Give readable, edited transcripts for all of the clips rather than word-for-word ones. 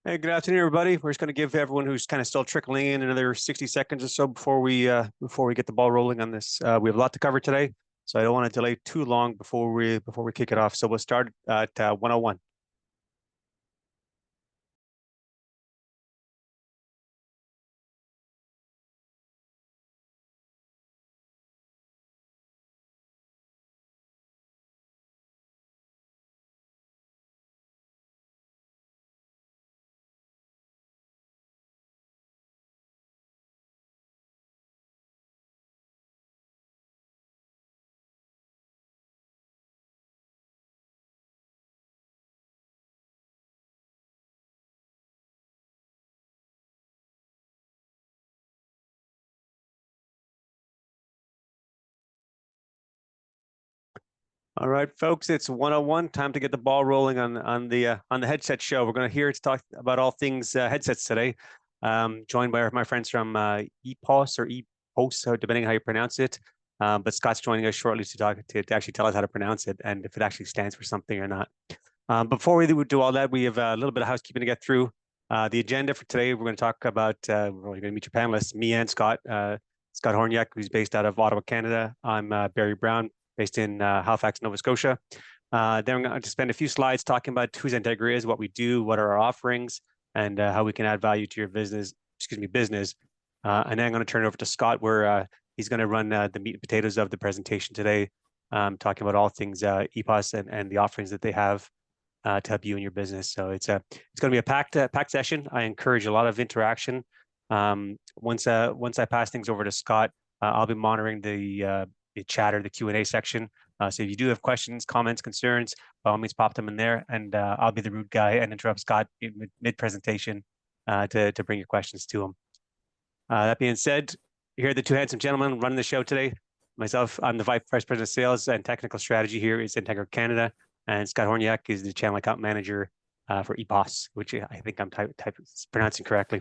Hey, good afternoon, everybody. We're just going to give everyone who's kind of still trickling in another 60 seconds or so before we get the ball rolling on this. We have a lot to cover today, so I don't want to delay too long before we kick it off. So we'll start at 101. All right, folks, it's 101. Time to get the ball rolling on the headset show. We're going to hear to talk about all things headsets today. Joined by my friends from EPOS or EPOS, depending on how you pronounce it. But Scott's joining us shortly to actually tell us how to pronounce it and if it actually stands for something or not. Before we do all that, we have a little bit of housekeeping to get through. The agenda for today, we're going to talk about, we're going to meet your panelists, me and Scott. Scott Hornyak, who's based out of Ottawa, Canada. I'm Barry Browne, based in Halifax, Nova Scotia. Then we're going to spend a few slides talking about who XenTegra is, what we do, what are our offerings, and how we can add value to your business. And then I'm going to turn it over to Scott, where he's going to run the meat and potatoes of the presentation today, talking about all things EPOS and the offerings that they have to help you in your business. So it's going to be a packed session. I encourage a lot of interaction. Once I pass things over to Scott, I'll be monitoring the chat or the Q&A section. So if you do have questions, comments, concerns, by all means pop them in there, and I'll be the rude guy and interrupt Scott mid-presentation to bring your questions to him. That being said, here are the two handsome gentlemen running the show today. Myself, I'm the Vice President of Sales and Technical Strategy here at XenTegra Canada, and Scott Hornyak is the Channel Account Manager for EPOS, which I think I'm pronouncing correctly.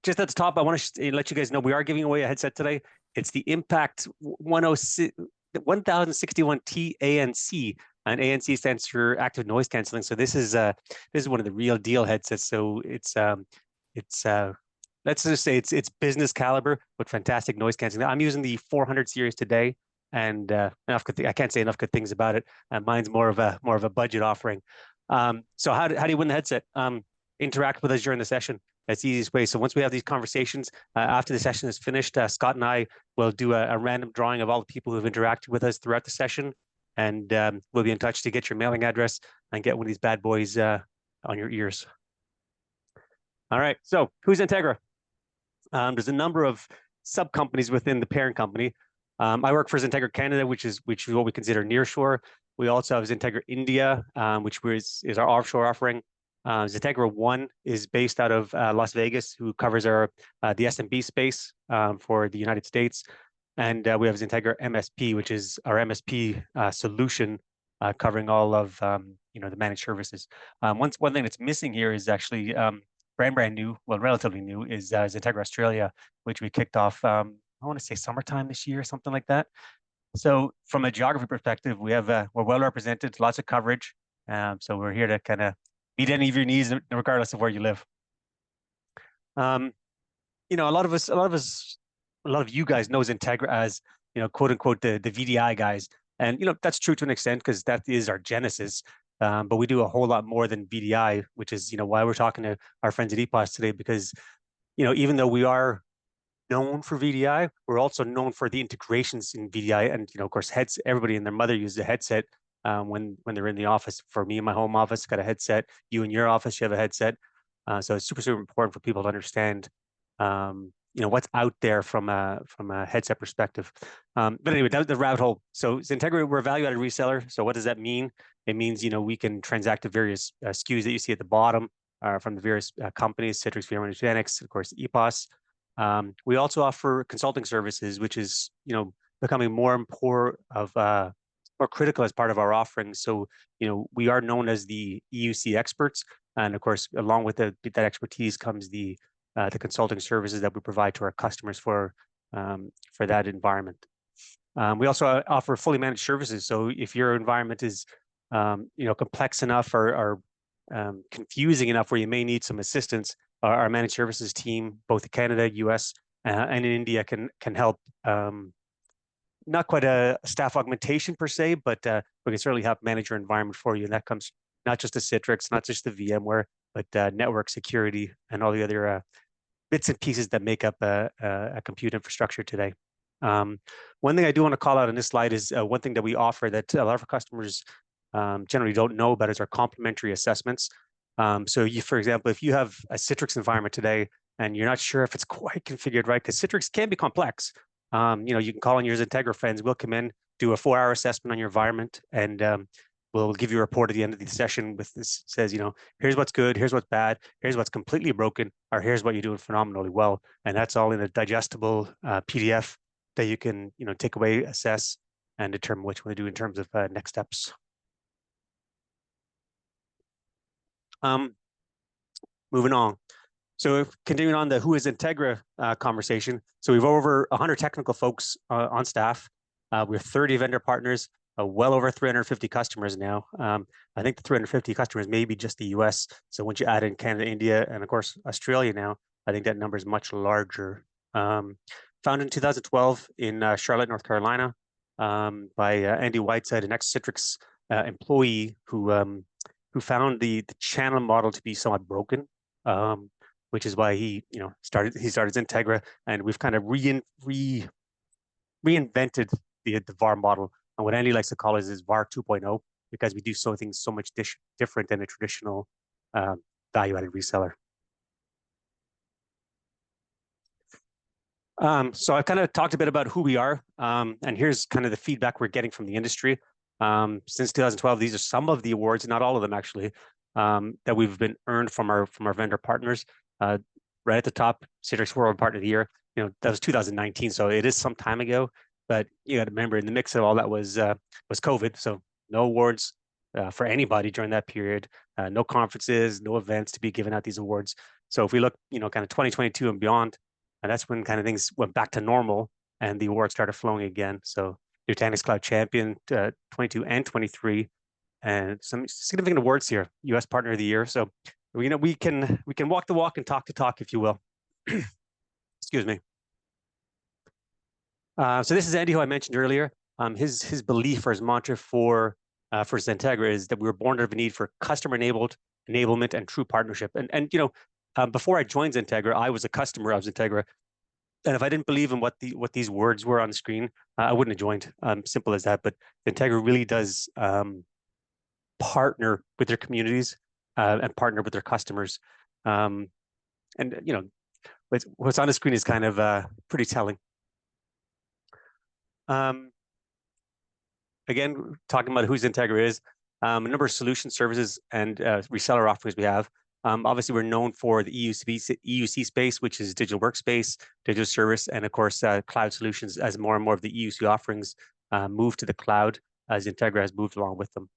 Just at the top, I want to let you guys know we are giving away a headset today. It's the Impact 1061T ANC, and ANC stands for active noise canceling. So this is one of the real deal headsets. So it's let's just say it's business caliber with fantastic noise canceling. I'm using the 400 series today, and I can't say enough good things about it. Mine's more of a budget offering. So how do you win the headset? Interact with us during the session. That's the easiest way. So once we have these conversations, after the session is finished, Scott and I will do a random drawing of all the people who have interacted with us throughout the session, and we'll be in touch to get your mailing address and get one of these bad boys on your ears. All right. So who's XenTegra? There's a number of sub companies within the parent company. I work for XenTegra Canada, which is what we consider nearshore. We also have XenTegra India, which is our offshore offering. XenTegra One is based out of Las Vegas, who covers the SMB space for the United States, and we have XenTegra MSP, which is our MSP solution covering all of the managed services. One thing that's missing here is actually brand new, well, relatively new, is XenTegra Australia, which we kicked off. I want to say summertime this year, something like that. So from a geography perspective, we're well represented, lots of coverage. So we're here to kind of meet any of your needs, regardless of where you live. A lot of you guys know XenTegra as, quote unquote, the VDI guys. And, that's true to an extent because that is our genesis. But we do a whole lot more than VDI, which is, why we're talking to our friends at EPOS today, because, even though we are known for VDI, we're also known for the integrations in VDI. And, of course, everybody and their mother uses a headset. When they're in the office. For me in my home office, got a headset. You in your office, you have a headset. So it's super important for people to understand, what's out there from a headset perspective. But anyway, that was the rabbit hole. So XenTegra, we're a value-added reseller. So what does that mean? It means we can transact the various SKUs that you see at the bottom from the various companies, Citrix, VMware, Nutanix, of course, EPOS. We also offer consulting services, which is becoming more critical as part of our offerings. So, we are known as the EUC experts. And of course, along with that expertise comes the consulting services that we provide to our customers for that environment. We also offer fully managed services. So if your environment is complex enough or confusing enough where you may need some assistance, our managed services team, both in Canada, US, and in India, can help. Not quite a staff augmentation per se, but we can certainly help manage your environment for you. And that comes not just to Citrix, not just the VMware, but network security and all the other bits and pieces that make up a compute infrastructure today. One thing I do want to call out on this slide is one thing that we offer that a lot of our customers generally don't know about is our complementary assessments. So for example, if you have a Citrix environment today and you're not sure if it's quite configured right, because Citrix can be complex, you can call on your XenTegra friends. We'll come in, do a 4-hour assessment on your environment, and we'll give you a report at the end of the session with this says, here's what's good, here's what's bad, here's what's completely broken, or here's what you're doing phenomenally well. And that's all in a digestible PDF that you can, take away, assess, and determine what you want to do in terms of next steps. Moving on. So continuing on the who is XenTegra conversation. So we've over 100 technical folks on staff. We have 30 vendor partners, well over 350 customers now. I think the 350 customers may be just the US. So once you add in Canada, India, and of course, Australia now, I think that number is much larger. Founded in 2012 in Charlotte, North Carolina, by Andy Whiteside, an ex-Citrix employee who found the channel model to be somewhat broken. Which is why he started XenTegra, and we've kind of reinvented the VAR model. And what Andy likes to call it is VAR 2.0, because we do things so much different than a traditional value-added reseller. So I've kind of talked a bit about who we are, and here's kind of the feedback we're getting from the industry. Since 2012, these are some of the awards, not all of them actually, that we've been earned from our vendor partners. Right at the top, Citrix World Partner of the Year. That was 2019, so it is some time ago. But you got to remember, in the mix of all that was COVID, so no awards for anybody during that period. No conferences, no events to be giving out these awards. So if we look, kind of 2022 and beyond, and that's when kind of things went back to normal and the awards started flowing again. So Nutanix Cloud Champion 22 and 23. And some significant awards here, U.S. Partner of the Year. So, we can walk the walk and talk the talk, if you will. Excuse me. So this is Andy, who I mentioned earlier. His belief or his mantra for XenTegra is that we were born out of a need for customer-enabled enablement and true partnership. And before I joined XenTegra, I was a customer of XenTegra. And if I didn't believe in what these words were on the screen, I wouldn't have joined. Simple as that. But XenTegra really does partner with their communities and partner with their customers. And what's on the screen is kind of pretty telling. Again, talking about who XenTegra is, a number of solution services and reseller offerings we have. Obviously, we're known for the EUC space, which is digital workspace, digital service, and of course, cloud solutions. As more and more of the EUC offerings move to the cloud, as XenTegra has moved along with them.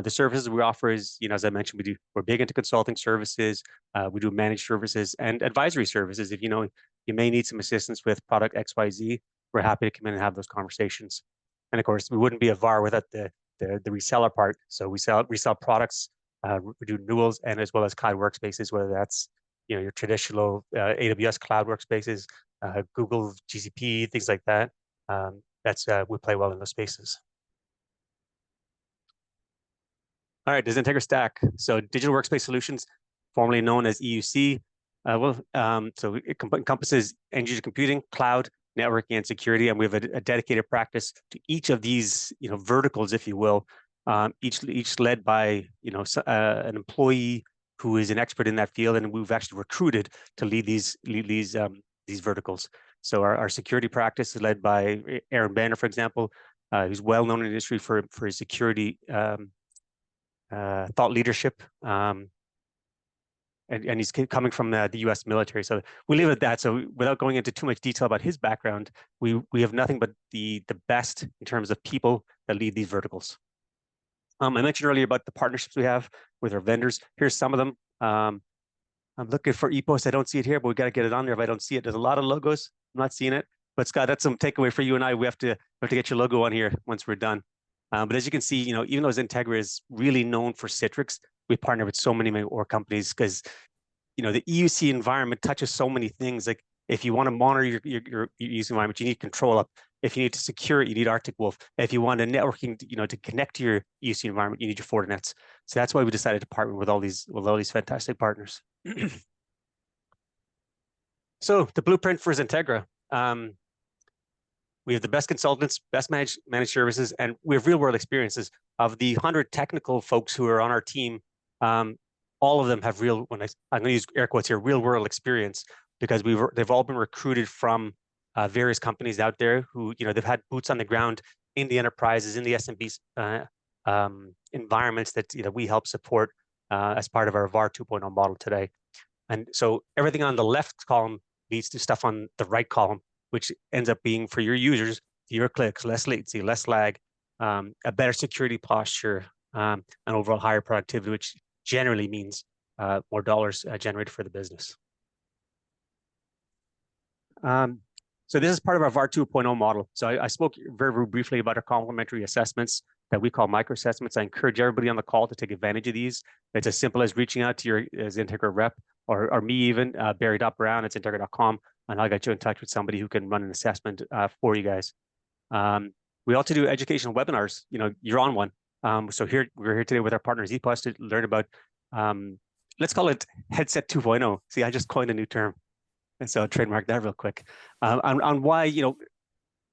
The services we offer is, as I mentioned, we're big into consulting services. We do managed services and advisory services. If you may need some assistance with product XYZ, we're happy to come in and have those conversations. And of course, we wouldn't be a VAR without the reseller part. So we resell products, we do renewals, and as well as cloud workspaces, whether that's your traditional AWS cloud workspaces, Google GCP, things like that. We play well in those spaces. All right, does XenTegra stack? So digital workspace solutions, formerly known as EUC. So it encompasses end user computing, cloud, networking, and security, and we have a dedicated practice to each of these, verticals, if you will. Each led by an employee who is an expert in that field, and we've actually recruited to lead these verticals. So our security practice is led by Aaron Banner, for example, who's well known in the industry for his security thought leadership, and he's coming from the U.S. military. So we leave it at that. So without going into too much detail about his background, we have nothing but the best in terms of people that lead these verticals. I mentioned earlier about the partnerships we have with our vendors. Here's some of them. I'm looking for EPOS. I don't see it here, but we got to get it on there if I don't see it. There's a lot of logos. I'm not seeing it. But Scott, that's some takeaway for you and I. We have to get your logo on here once we're done. But as you can see, even though XenTegra is really known for Citrix, we partner with so many more companies because the EUC environment touches so many things. Like if you want to monitor your EUC environment, you need control up. If you need to secure it, you need Arctic Wolf. If you want a networking, to connect to your EUC environment, you need your Fortinets. So that's why we decided to partner with all these fantastic partners. So the blueprint for XenTegra. We have the best consultants, best managed services, and we have real world experiences. Of the 100 technical folks who are on our team, all of them have I'm going to use air quotes here, real world experience, because they've all been recruited from various companies out there who, they've had boots on the ground in the enterprises, in the SMBs environments that we help support as part of our VAR 2.0 model today. And so everything on the left column leads to stuff on the right column, which ends up being for your users, fewer clicks, less latency, less lag, a better security posture, and overall higher productivity, which generally means more dollars generated for the business. So this is part of our VAR 2.0 model. So I spoke very, very briefly about our complementary assessments that we call micro assessments. I encourage everybody on the call to take advantage of these. It's as simple as reaching out to your XenTegra rep or me even, Barry.Browne at XenTegra.com, and I'll get you in touch with somebody who can run an assessment for you guys. We also do educational webinars. You're on one. So we're here today with our partners EPOS to learn about, let's call it Headset 2.0. See, I just coined a new term. And so I'll trademark that real quick on why,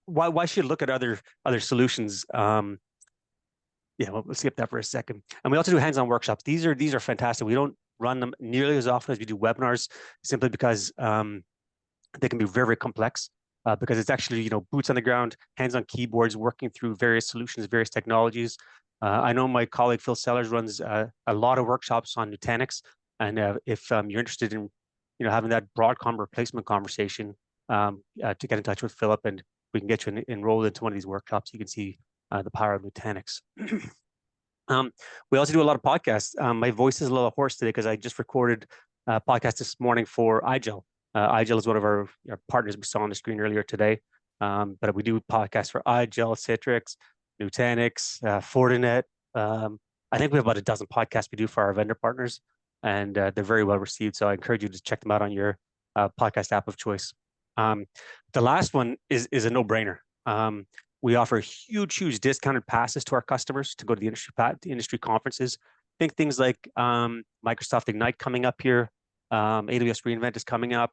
why should you look at other solutions? Yeah, we'll skip that for a second. And we also do hands-on workshops. These are fantastic. We don't run them nearly as often as we do webinars, simply because they can be very, very complex. Because it's actually, boots on the ground, hands on keyboards, working through various solutions, various technologies. I know my colleague Phil Sellers runs a lot of workshops on Nutanix, and if you're interested in having that Broadcom replacement conversation, to get in touch with Philip, and we can get you enrolled into one of these workshops. You can see the power of Nutanix. We also do a lot of podcasts. My voice is a little hoarse today because I just recorded a podcast this morning for iGel. iGel is one of our partners we saw on the screen earlier today. But we do podcasts for iGel, Citrix, Nutanix, Fortinet. I think we have about a dozen podcasts we do for our vendor partners, and they're very well received. So I encourage you to check them out on your podcast app of choice. The last one is a no-brainer. We offer huge discounted passes to our customers to go to the industry conferences. Think things like Microsoft Ignite coming up here. AWS reInvent is coming up.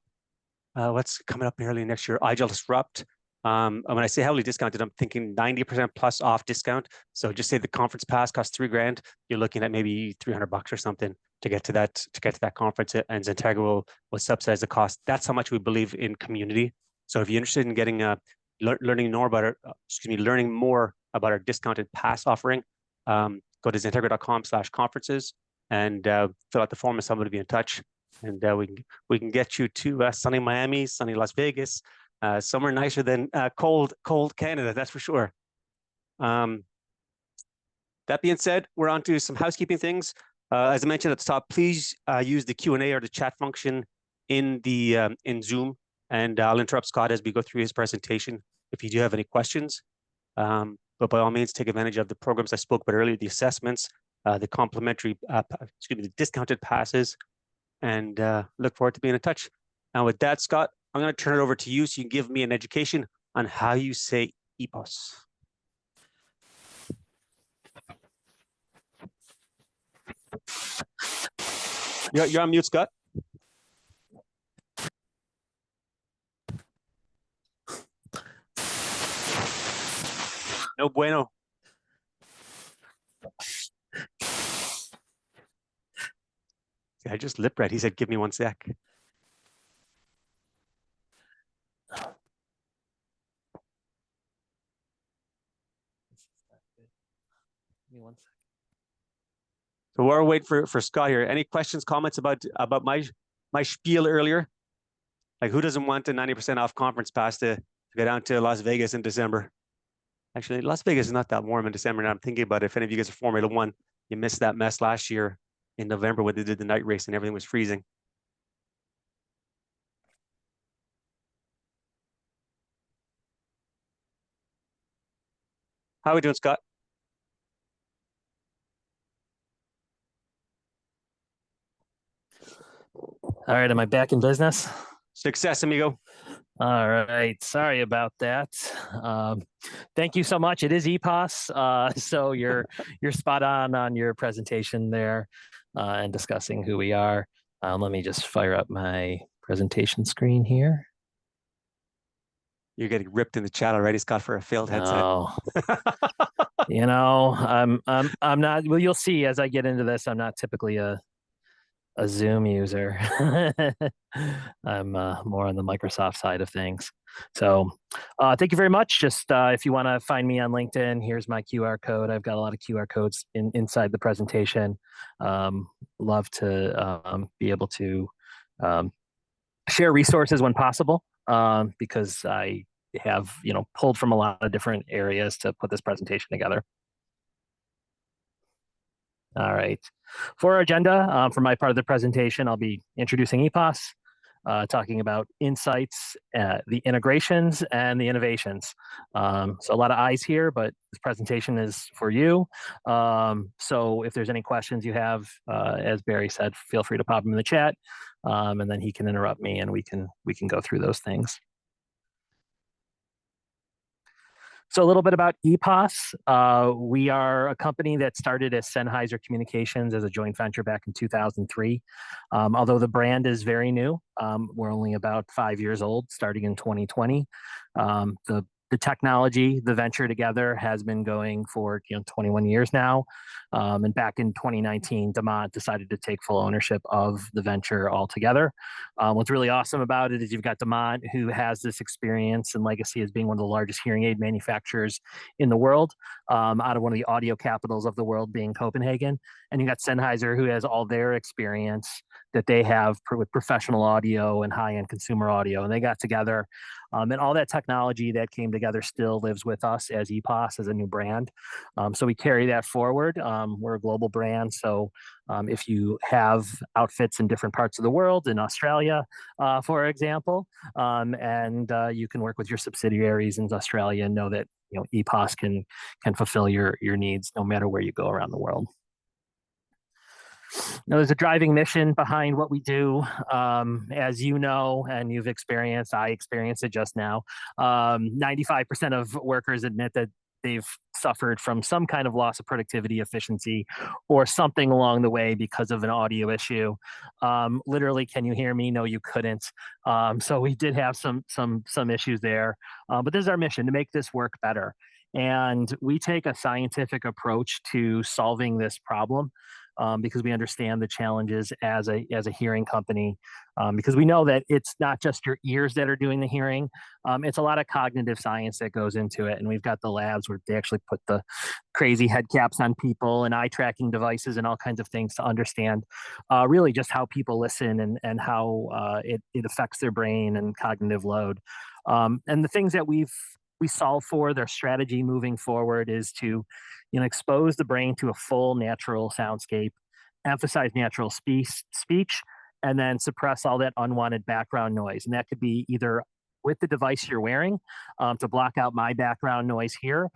What's coming up early next year? iGel Disrupt. When I say heavily discounted, I'm thinking 90% plus off discount. So just say the conference pass costs $3,000. You're looking at maybe $300 or something to get to that conference, and XenTegra will subsidize the cost. That's how much we believe in community. So if you're interested in getting learning more about our discounted pass offering, go to XenTegra.com/conferences and fill out the form, and somebody will be in touch. And we can get you to sunny Miami, sunny Las Vegas, somewhere nicer than cold Canada, that's for sure. That being said, we're on to some housekeeping things. As I mentioned at the top, please use the Q&A or the chat function in Zoom, and I'll interrupt Scott as we go through his presentation if you do have any questions. But by all means, take advantage of the programs I spoke about earlier, the assessments, the complimentary, the discounted passes, and look forward to being in touch. Now with that, Scott, I'm going to turn it over to you so you can give me an education on how you say EPOS. You're on mute, Scott. No bueno. I just lip read. He said, give me 1 sec. Give me 1 sec. So while we're waiting for Scott here, any questions, comments about my spiel earlier? Like, who doesn't want a 90% off conference pass to go down to Las Vegas in December? Actually, Las Vegas is not that warm in December. Now I'm thinking about it. If any of you guys are Formula One, you missed that mess last year in November when they did the night race and everything was freezing. How are we doing, Scott? All right, am I back in business? Success, amigo. All right, sorry about that. Um, Thank you so much. It is EPOS, so you're spot on your presentation there and discussing who we are. Let me just fire up my presentation screen here. You're getting ripped in the chat already, Scott, for a failed headset. Oh, I'm not. Well, you'll see as I get into this. I'm not typically a Zoom user. I'm more on the Microsoft side of things. So thank you very much. Just if you want to find me on LinkedIn, here's my QR code. I've got a lot of QR codes inside the presentation. Love to be able to um, share resources when possible because I have pulled from a lot of different areas to put this presentation together. All right. For our agenda, for my part of the presentation, I'll be introducing EPOS, talking about insights, the integrations, and the innovations. So a lot of eyes here, but this presentation is for you. So if there's any questions you have, as Barry said, feel free to pop them in the chat, and then he can interrupt me, and we can go through those things. So a little bit about EPOS. We are a company that started as Sennheiser Communications as a joint venture back in 2003. Although the brand is very new, we're only about 5 years old, starting in 2020. The technology, the venture together, has been going for 21 years now. And back in 2019, Demont decided to take full ownership of the venture altogether. What's really awesome about it is you've got Demont, who has this experience and legacy as being one of the largest hearing aid manufacturers in the world, out of one of the audio capitals of the world, being Copenhagen. And you got Sennheiser, who has all their experience that they have with professional audio and high-end consumer audio. And they got together, and all that technology that came together still lives with us as EPOS, as a new brand. So we carry that forward. We're a global brand, so if you have outfits in different parts of the world, in Australia, for example, and you can work with your subsidiaries in Australia and know that EPOS can fulfill your needs no matter where you go around the world. Now, there's a driving mission behind what we do. As you know, and you've experienced, I experienced it just now. 95% of workers admit that they've suffered from some kind of loss of productivity, efficiency, or something along the way because of an audio issue. Literally, can you hear me? No, you couldn't. So we did have some issues there, but this is our mission, to make this work better. And we take a scientific approach to solving this problem, because we understand the challenges as a hearing company, because we know that it's not just your ears that are doing the hearing. It's a lot of cognitive science that goes into it, and we've got the labs where they actually put the crazy head caps on people and eye tracking devices and all kinds of things to understand really just how people listen and how it affects their brain and cognitive load. And the things that we solve for, their strategy moving forward, is to expose the brain to a full natural soundscape, emphasize natural speech, and then suppress all that unwanted background noise. And that could be either with the device you're wearing, to block out my background noise here,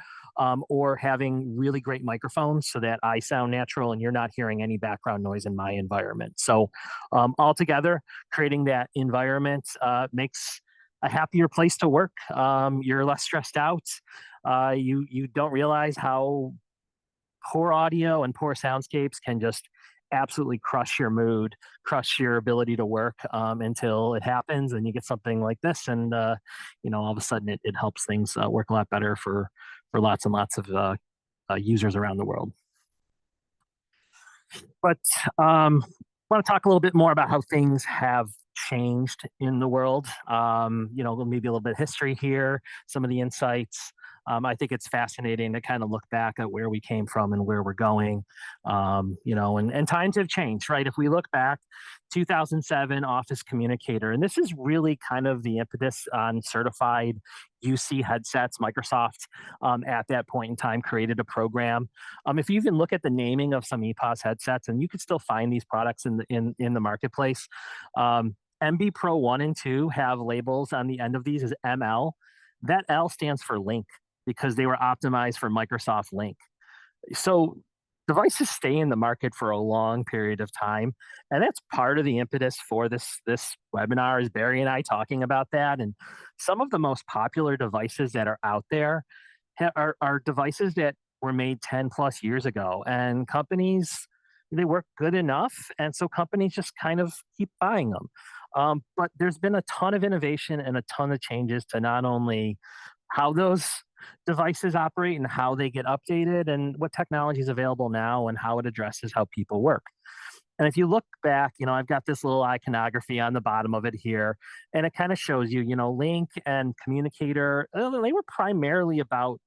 or having really great microphones so that I sound natural and you're not hearing any background noise in my environment. So altogether, creating that environment makes a happier place to work. You're less stressed out. You don't realize how poor audio and poor soundscapes can just absolutely crush your mood, crush your ability to work, until it happens and you get something like this, and all of a sudden it helps things work a lot better for lots and lots of users around the world. But I want to talk a little bit more about how things have changed in the world. Maybe a little bit of history here, some of the insights. I think it's fascinating to kind of look back at where we came from and where we're going. And times have changed, right? If we look back, 2007 Office Communicator, and this is really kind of the impetus on certified UC headsets. Microsoft, at that point in time, created a program. If you even look at the naming of some EPOS headsets, and you could still find these products in the marketplace. MB Pro 1 and 2 have labels on the end of these as ML. That L stands for Link, because they were optimized for Microsoft Link. So devices stay in the market for a long period of time, and that's part of the impetus for this webinar is Barry and I talking about that. And some of the most popular devices that are out there are devices that were made 10 plus years ago, and companies, they work good enough, and so companies just kind of keep buying them. But there's been a ton of innovation and a ton of changes to not only how those devices operate and how they get updated and what technology is available now and how it addresses how people work. And if you look back, I've got this little iconography on the bottom of it here, and it kind of shows you, Link and Communicator, they were primarily about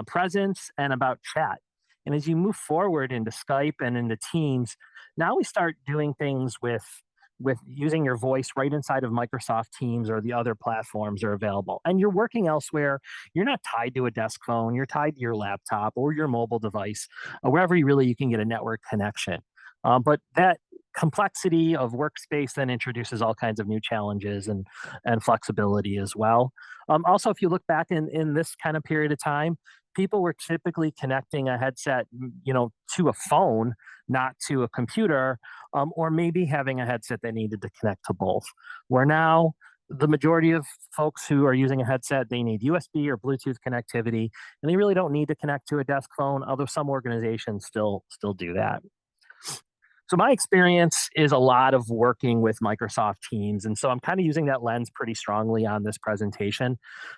presence and about chat. And as you move forward into Skype and into Teams, now we start doing things with using your voice right inside of Microsoft Teams or the other platforms are available. And you're working elsewhere. You're not tied to a desk phone. You're tied to your laptop or your mobile device, wherever you can get a network connection. But that complexity of workspace then introduces all kinds of new challenges and flexibility as well. Also, if you look back in this kind of period of time, people were typically connecting a headset, to a phone, not to a computer, or maybe having a headset that needed to connect to both. Where now the majority of folks who are using a headset, they need USB or Bluetooth connectivity, and they really don't need to connect to a desk phone, although some organizations still do that. So my experience is a lot of working with Microsoft Teams, and so I'm kind of using that lens pretty strongly on this presentation.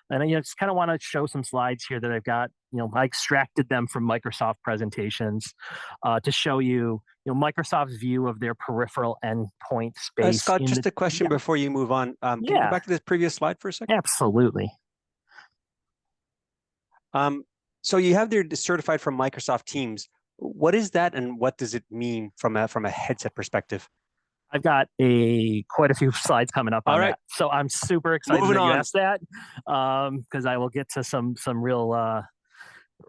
And I just kind of want to show some slides here that I've got. I extracted them from Microsoft presentations to show you, Microsoft's view of their peripheral endpoint space. Scott, just a question Yeah, before you move on. Can you go yeah, back to this previous slide for a second? absolutely. So you have there certified from Microsoft Teams. What is that, and what does it mean from a headset perspective? I've got quite a few slides coming up on that, so I'm super excited Moving that you on. asked that, because I will get to some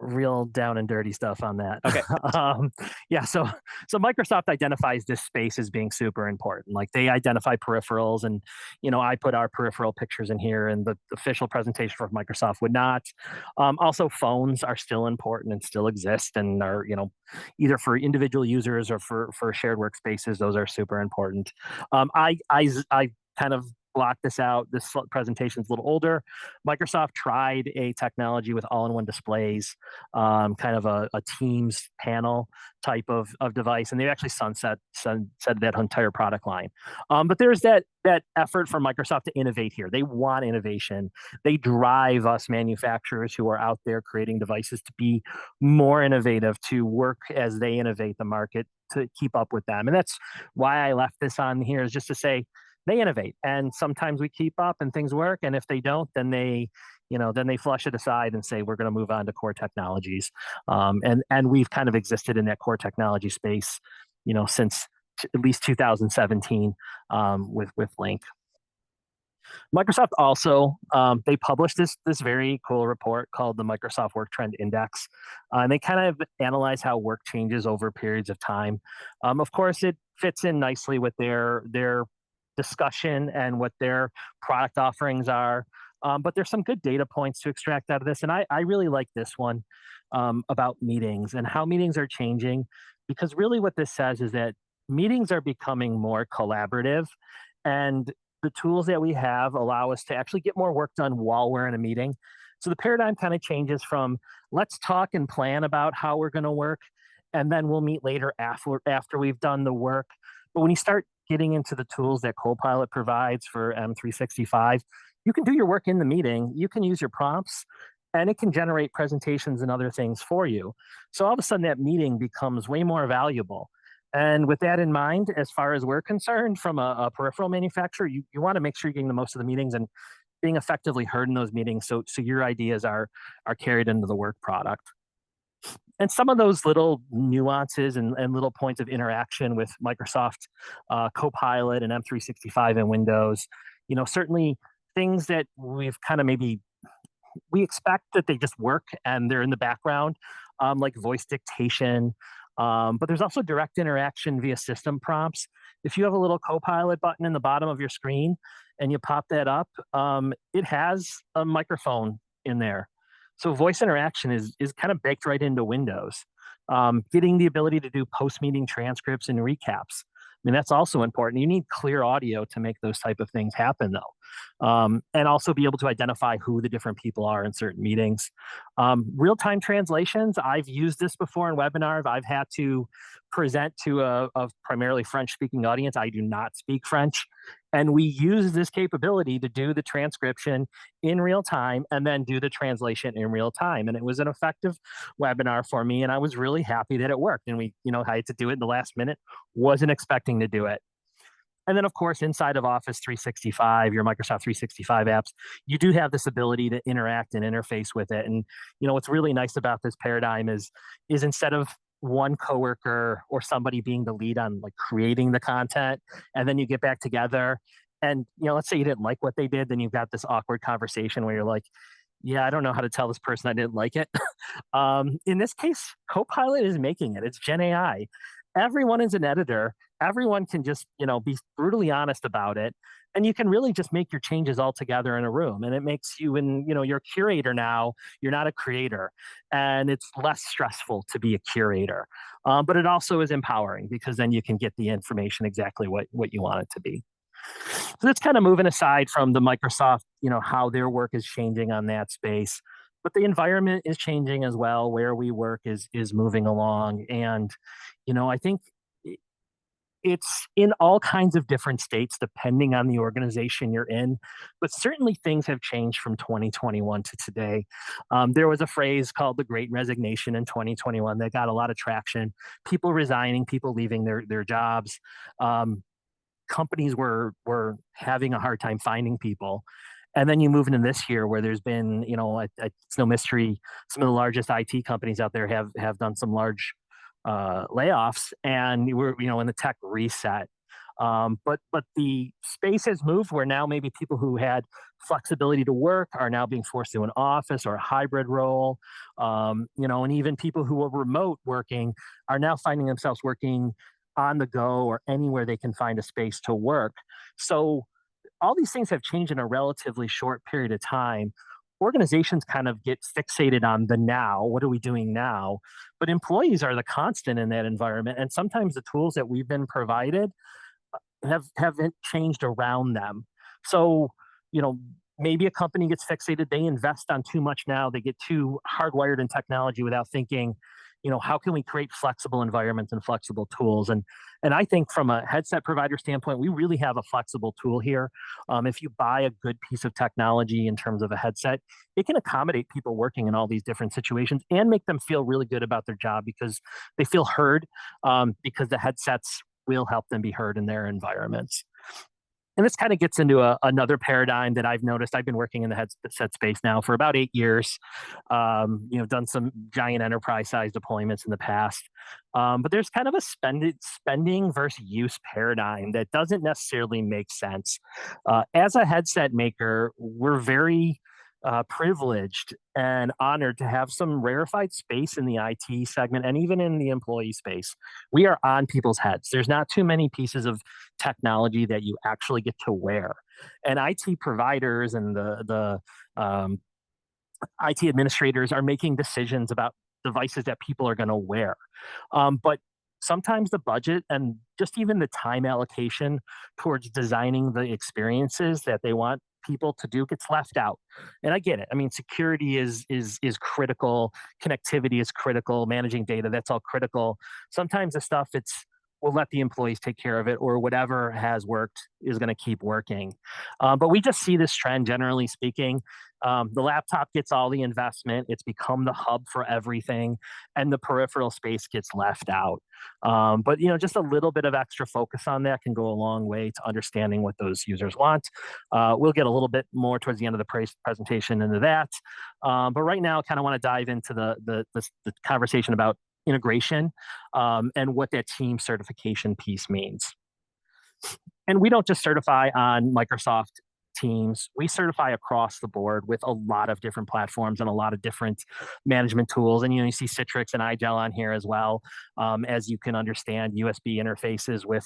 real down and dirty stuff on that. Okay. Yeah, so Microsoft identifies this space as being super important. Like they identify peripherals, and I put our peripheral pictures in here, and the official presentation for Microsoft would not. Also, phones are still important and still exist, and are either for individual users or for shared workspaces. Those are super important. I kind of block this out. This presentation is a little older. Microsoft tried a technology with all-in-one displays, kind of a Teams panel type of device, and they actually sunset that entire product line. But there's that effort for Microsoft to innovate here. They want innovation. They drive us manufacturers who are out there creating devices to be more innovative, to work as they innovate the market to keep up with them. And that's why I left this on here, is just to say, they innovate, and sometimes we keep up and things work, and if they don't, then they flush it aside and say we're going to move on to core technologies. And we've kind of existed in that core technology space since at least 2017, with Link. Microsoft also, they published this very cool report called the Microsoft Work Trend Index, and they kind of analyze how work changes over periods of time. Of course, it fits in nicely with their discussion and what their product offerings are. But there's some good data points to extract out of this. And I really like this one, about meetings and how meetings are changing, because really what this says is that meetings are becoming more collaborative, and the tools that we have allow us to actually get more work done while we're in a meeting. So the paradigm kind of changes from let's talk and plan about how we're going to work, and then we'll meet later after we've done the work. But when you start getting into the tools that Copilot provides for M365, you can do your work in the meeting. You can use your prompts, and it can generate presentations and other things for you. So all of a sudden, that meeting becomes way more valuable. And with that in mind, as far as we're concerned, from a peripheral manufacturer, you want to make sure you're getting the most of the meetings and being effectively heard in those meetings, so your ideas are carried into the work product. And some of those little nuances and little points of interaction with Microsoft Copilot and M365 and Windows, certainly things that we've kind of maybe we expect that they just work and they're in the background, like voice dictation. But there's also direct interaction via system prompts. If you have a little Copilot button in the bottom of your screen and you pop that up, it has a microphone in there. So voice interaction is kind of baked right into Windows. Getting the ability to do post-meeting transcripts and recaps. I mean, that's also important. You need clear audio to make those type of things happen, though, and also be able to identify who the different people are in certain meetings. Real-time translations. I've used this before in webinars. I've had to present to a primarily French-speaking audience. I do not speak French, and we use this capability to do the transcription in real time and then do the translation in real time. And it was an effective webinar for me, and I was really happy that it worked. And I had to do it in the last minute. Wasn't expecting to do it. And then, of course, inside of Office 365, your Microsoft 365 apps, you do have this ability to interact and interface with it. And what's really nice about this paradigm is instead of one coworker or somebody being the lead on like creating the content, and then you get back together, and let's say you didn't like what they did, then you've got this awkward conversation where you're like, yeah, I don't know how to tell this person I didn't like it. In this case, Copilot is making it. It's Gen AI. Everyone is an editor. Everyone can just, be brutally honest about it. And you can really just make your changes all together in a room. And it makes you, you're a curator now, you're not a creator. And it's less stressful to be a curator. But it also is empowering because then you can get the information exactly what you want it to be. So that's kind of moving aside from the Microsoft, how their work is changing on that space. But the environment is changing as well. Where we work is moving along, and I think it's in all kinds of different states depending on the organization you're in. But certainly things have changed from 2021 to today. There was a phrase called the Great Resignation in 2021 that got a lot of traction. People resigning, people leaving their jobs. Companies were having a hard time finding people. And then you move into this year where there's been, it's no mystery, some of the largest IT companies out there have done some large layoffs, and we're in the tech reset. But the space has moved where now maybe people who had flexibility to work are now being forced to an office or a hybrid role. And even people who were remote working are now finding themselves working on the go or anywhere they can find a space to work. So all these things have changed in a relatively short period of time. Organizations kind of get fixated on the now. What are we doing now? But employees are the constant in that environment. And sometimes the tools that we've been provided haven't changed around them. So, maybe a company gets fixated, they invest on too much now, they get too hardwired in technology without thinking, how can we create flexible environments and flexible tools? And I think from a headset provider standpoint, we really have a flexible tool here. If you buy a good piece of technology in terms of a headset, it can accommodate people working in all these different situations and make them feel really good about their job because they feel heard, because the headsets will help them be heard in their environments. And this kind of gets into another paradigm that I've noticed. I've been working in the headset space now for about 8 years. Done some giant enterprise-sized deployments in the past. But there's kind of a spending versus use paradigm that doesn't necessarily make sense. As a headset maker, we're very privileged and honored to have some rarefied space in the IT segment and even in the employee space. We are on people's heads. There's not too many pieces of technology that you actually get to wear. And IT providers and the IT administrators are making decisions about devices that people are going to wear. But sometimes the budget and just even the time allocation towards designing the experiences that they want people to do gets left out. And I get it. I mean, security is critical, connectivity is critical, managing data, that's all critical. Sometimes the stuff we'll let the employees take care of it, or whatever has worked is going to keep working. But we just see this trend, generally speaking. The laptop gets all the investment. It's become the hub for everything, and the peripheral space gets left out. But just a little bit of extra focus on that can go a long way to understanding what those users want. We'll get a little bit more towards the end of the presentation into that. But right now, I kind of want to dive into the conversation about integration, and what that team certification piece means. And we don't just certify on Microsoft Teams, we certify across the board with a lot of different platforms and a lot of different management tools. And you see Citrix and iGel on here as well. As you can understand, USB interfaces with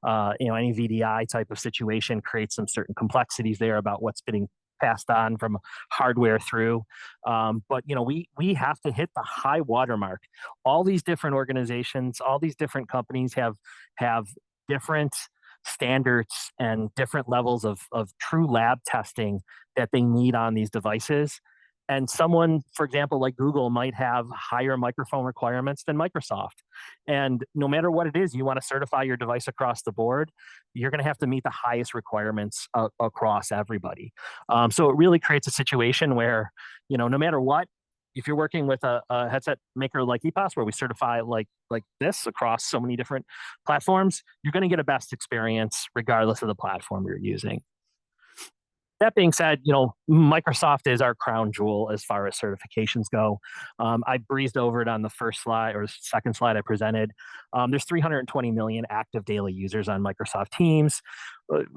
any VDI type of situation creates some certain complexities there about what's getting passed on from hardware through. But we have to hit the high watermark. All these different organizations, all these different companies have different standards and different levels of true lab testing that they need on these devices. And someone, for example, like Google might have higher microphone requirements than Microsoft. And no matter what it is, you want to certify your device across the board, you're going to have to meet the highest requirements across everybody. So it really creates a situation where, no matter what, if you're working with a headset maker like EPOS, where we certify like this across so many different platforms, you're going to get a best experience regardless of the platform you're using. That being said, Microsoft is our crown jewel as far as certifications go. I breezed over it on the first slide or second slide I presented. There's 320 million active daily users on Microsoft Teams.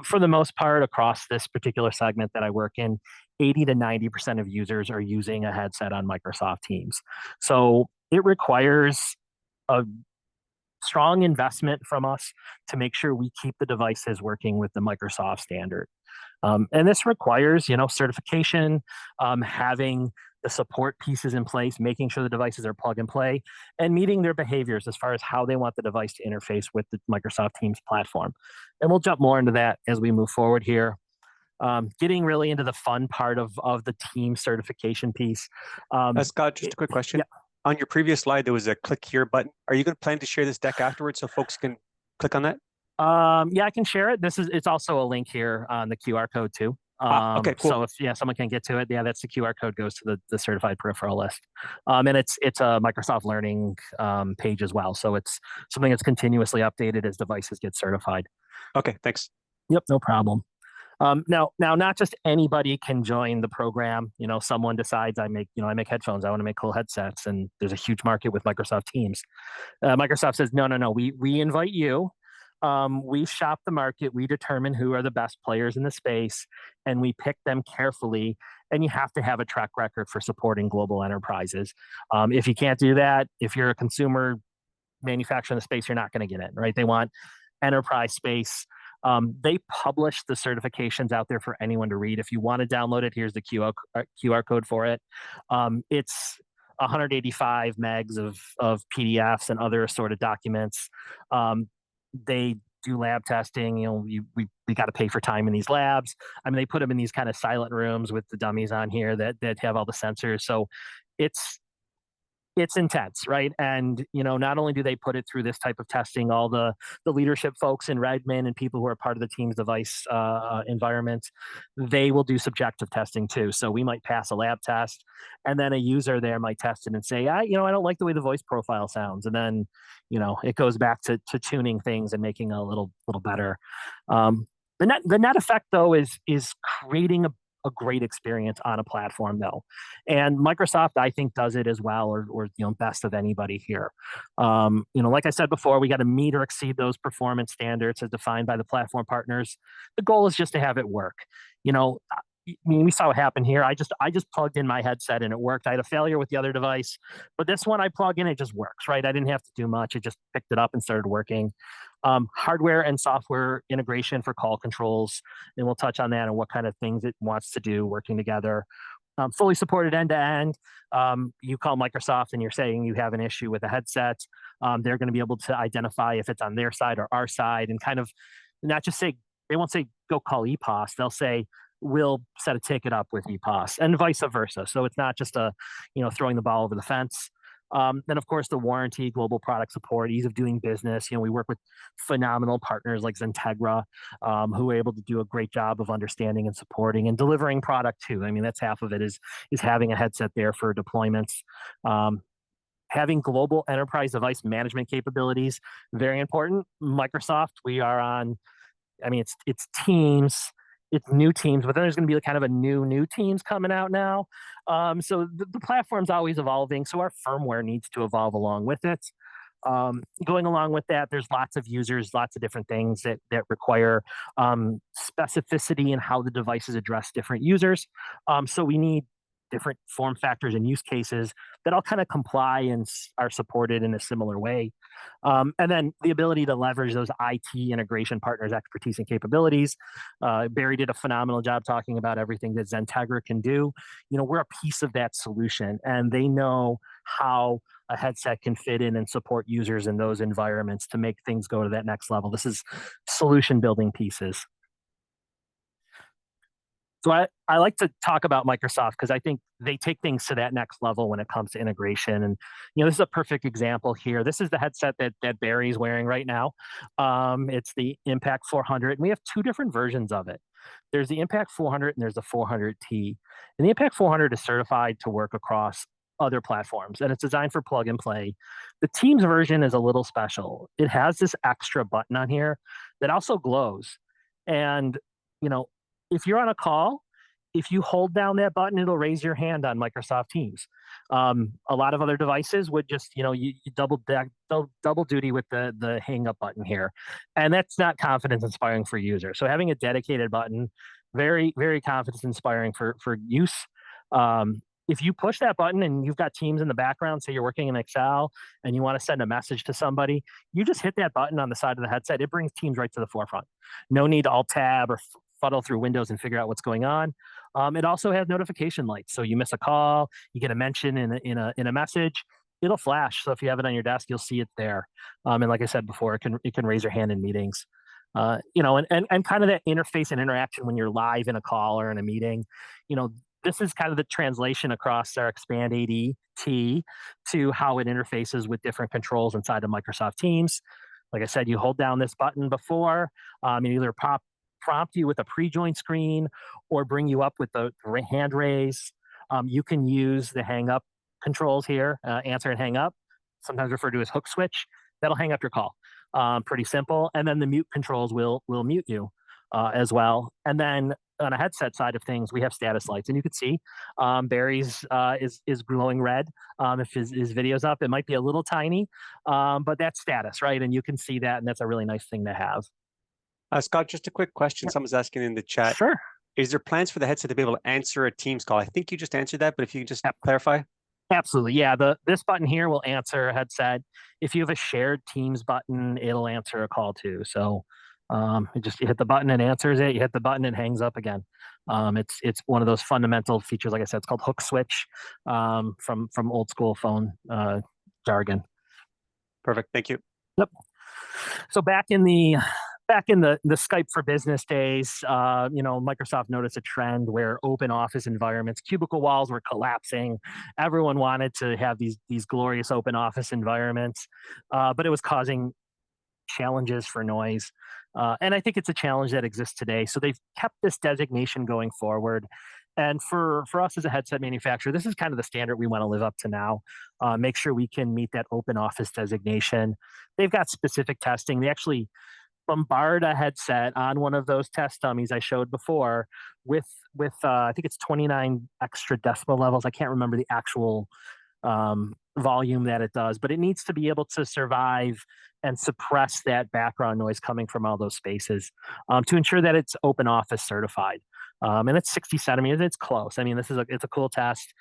For the most part, across this particular segment that I work in, 80 to 90% of users are using a headset on Microsoft Teams. So it requires a strong investment from us to make sure we keep the devices working with the Microsoft standard. And this requires, certification, having the support pieces in place, making sure the devices are plug and play, and meeting their behaviors as far as how they want the device to interface with the Microsoft Teams platform. And we'll jump more into that as we move forward here. Getting really into the fun part of the team certification piece. Scott, just a quick question. Yeah. On your previous slide, there was a click here button. Are you going to plan to share this deck afterwards so folks can click on that? Yeah, I can share it. It's also a link here on the QR code too. Okay, cool. So if someone can get to it, that's the QR code goes to the certified peripheral list. And it's a Microsoft Learning page as well. So it's something that's continuously updated as devices get certified. Okay, thanks. Yep, no problem. Now, not just anybody can join the program. Someone decides I make headphones. I want to make cool headsets, and there's a huge market with Microsoft Teams. Microsoft says, no. We invite you. We shop the market. We determine who are the best players in the space, and we pick them carefully. And you have to have a track record for supporting global enterprises. If you can't do that, if you're a consumer manufacturer in the space, you're not going to get in, right? They want enterprise space. They publish the certifications out there for anyone to read. If you want to download it, here's the QR code for it. It's 185 megs of PDFs and other assorted documents. They do lab testing. We got to pay for time in these labs. I mean, they put them in these kind of silent rooms with the dummies on here that have all the sensors. So it's intense, right? And not only do they put it through this type of testing, all the leadership folks in Redmond and people who are part of the Teams device environment, they will do subjective testing too. So we might pass a lab test, and then a user there might test it and say, I don't like the way the voice profile sounds, and then it goes back to tuning things and making a little better. The net effect though is creating a great experience on a platform though. And Microsoft, I think, does it as well, or best of anybody here. Like I said before, we got to meet or exceed those performance standards as defined by the platform partners. The goal is just to have it work. We saw what happened here. I just plugged in my headset and it worked. I had a failure with the other device, but this one I plug in, it just works, right? I didn't have to do much. It just picked it up and started working. Hardware and software integration for call controls, and we'll touch on that and what kind of things it wants to do working together. Fully supported end to end. You call Microsoft and you're saying you have an issue with a headset. They're going to be able to identify if it's on their side or our side, and kind of not just say, they won't say go call EPOS. They'll say we'll set a ticket up with EPOS, and vice versa. So it's not just throwing the ball over the fence. Then, of course, the warranty, global product support, ease of doing business. We work with phenomenal partners like XenTegra, who are able to do a great job of understanding and supporting and delivering product too. I mean, that's half of it is having a headset there for deployments. Having global enterprise device management capabilities, very important. Microsoft, we are on, it's Teams. It's new Teams, but then there's going to be kind of a new Teams coming out now. So the platform's always evolving, so our firmware needs to evolve along with it. Going along with that, there's lots of users, lots of different things that require specificity in how the devices address different users. So we need different form factors and use cases that all kind of comply and are supported in a similar way. And then the ability to leverage those IT integration partners' expertise and capabilities. Barry did a phenomenal job talking about everything that XenTegra can do. We're a piece of that solution, and they know how a headset can fit in and support users in those environments to make things go to that next level. This is solution building pieces. So I like to talk about Microsoft because I think they take things to that next level when it comes to integration. And this is a perfect example here. This is the headset that Barry's wearing right now. It's the Impact 400, and we have two different versions of it. There's the Impact 400 and there's the 400T. And the Impact 400 is certified to work across other platforms, and it's designed for plug and play. The Teams version is a little special. It has this extra button on here that also glows. And, if you're on a call, if you hold down that button, it'll raise your hand on Microsoft Teams. A lot of other devices would just, you double duty with the hang up button here, and that's not confidence inspiring for users. So having a dedicated button, very very confidence inspiring for use. If you push that button and you've got Teams in the background, say you're working in Excel and you want to send a message to somebody, you just hit that button on the side of the headset. It brings Teams right to the forefront. No need to alt tab or fuddle through Windows and figure out what's going on. It also has notification lights, so you miss a call, you get a mention in a message, it'll flash. So if you have it on your desk, you'll see it there. And like I said before, it can raise your hand in meetings. And kind of that interface and interaction when you're live in a call or in a meeting. This is kind of the translation across our Expand ADT to how it interfaces with different controls inside of Microsoft Teams. Like I said, you hold down this button before, it either prompt you with a pre-join screen or bring you up with the hand raise. You can use the hang up controls here, answer and hang up, sometimes referred to as hook switch. That'll hang up your call. Pretty simple. And then the mute controls will mute you as well. And then on a headset side of things, we have status lights, and you can see Barry's is glowing red. If his video's up, it might be a little tiny, but that's status, right? And you can see that, and that's a really nice thing to have. Scott, just a quick question. Yep. Someone's asking in the chat. Sure. Is there plans for the headset to be able to answer a Teams call? I think you just answered that, but if you could just clarify. Absolutely. Yeah. This button here will answer a headset. If you have a shared Teams button, it'll answer a call too. So you hit the button and answers it. You hit the button and hangs up again. It's one of those fundamental features. Like I said, it's called hook switch from old school phone jargon. Perfect. Thank you. Yep. So back in the Skype for Business days, Microsoft noticed a trend where open office environments, cubicle walls were collapsing. Everyone wanted to have these glorious open office environments, but it was causing challenges for noise. And I think it's a challenge that exists today. So they've kept this designation going forward. And for us as a headset manufacturer, this is kind of the standard we want to live up to now. Make sure we can meet that open office designation. They've got specific testing. They actually bombard a headset on one of those test dummies I showed before with I think it's 29 extra decibel levels. I can't remember the actual volume that it does, but it needs to be able to survive and suppress that background noise coming from all those spaces to ensure that it's open office certified. And it's 60 centimeters. It's close. I mean, it's a cool test.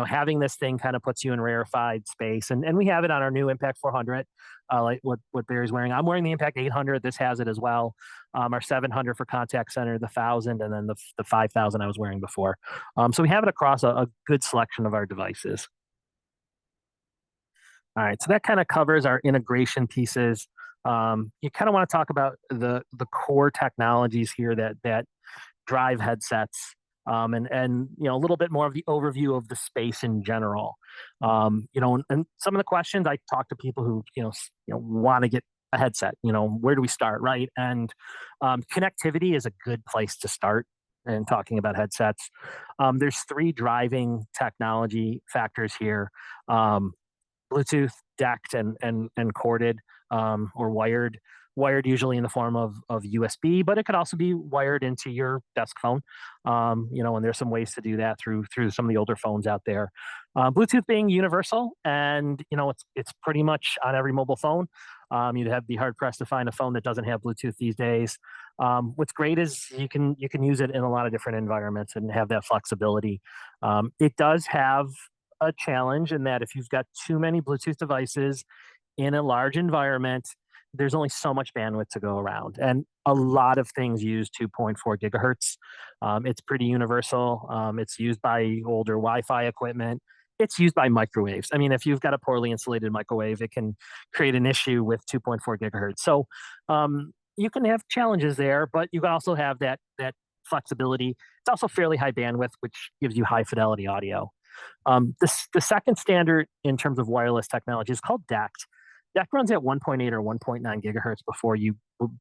Having this thing kind of puts you in rarefied space, and we have it on our new Impact 400, like what Barry's wearing. I'm wearing the Impact 800. This has it as well. Our 700 for contact center, the 1000, and then the 5000 I was wearing before. So we have it across a good selection of our devices. All right, so that kind of covers our integration pieces. You kind of want to talk about the core technologies here that drive headsets, and a little bit more of the overview of the space in general. And some of the questions I talk to people who want to get a headset. Where do we start, right? And connectivity is a good place to start. And talking about headsets, there's three driving technology factors here. Bluetooth, DECT, and corded or wired. Wired usually in the form of USB, but it could also be wired into your desk phone. And there's some ways to do that through some of the older phones out there. Bluetooth being universal, and it's pretty much on every mobile phone. You'd have be hard pressed to find a phone that doesn't have Bluetooth these days. What's great is you can use it in a lot of different environments and have that flexibility. It does have a challenge in that if you've got too many Bluetooth devices in a large environment, there's only so much bandwidth to go around. And a lot of things use 2.4 gigahertz. It's pretty universal. It's used by older Wi Fi equipment. It's used by microwaves. I mean, if you've got a poorly insulated microwave, it can create an issue with 2.4 gigahertz. So you can have challenges there, but you can also have that flexibility. It's also fairly high bandwidth, which gives you high fidelity audio. The second standard in terms of wireless technology is called DACT. DACT runs at 1.8 or 1.9 gigahertz before you,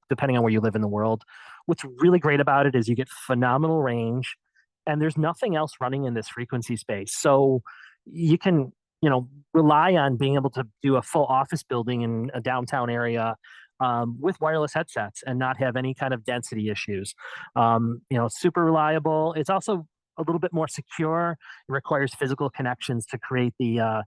depending on where you live in the world. What's really great about it is you get phenomenal range, and there's nothing else running in this frequency space. So you can, rely on being able to do a full office building in a downtown area with wireless headsets and not have any kind of density issues. Super reliable. It's also a little bit more secure. It requires physical connections to create the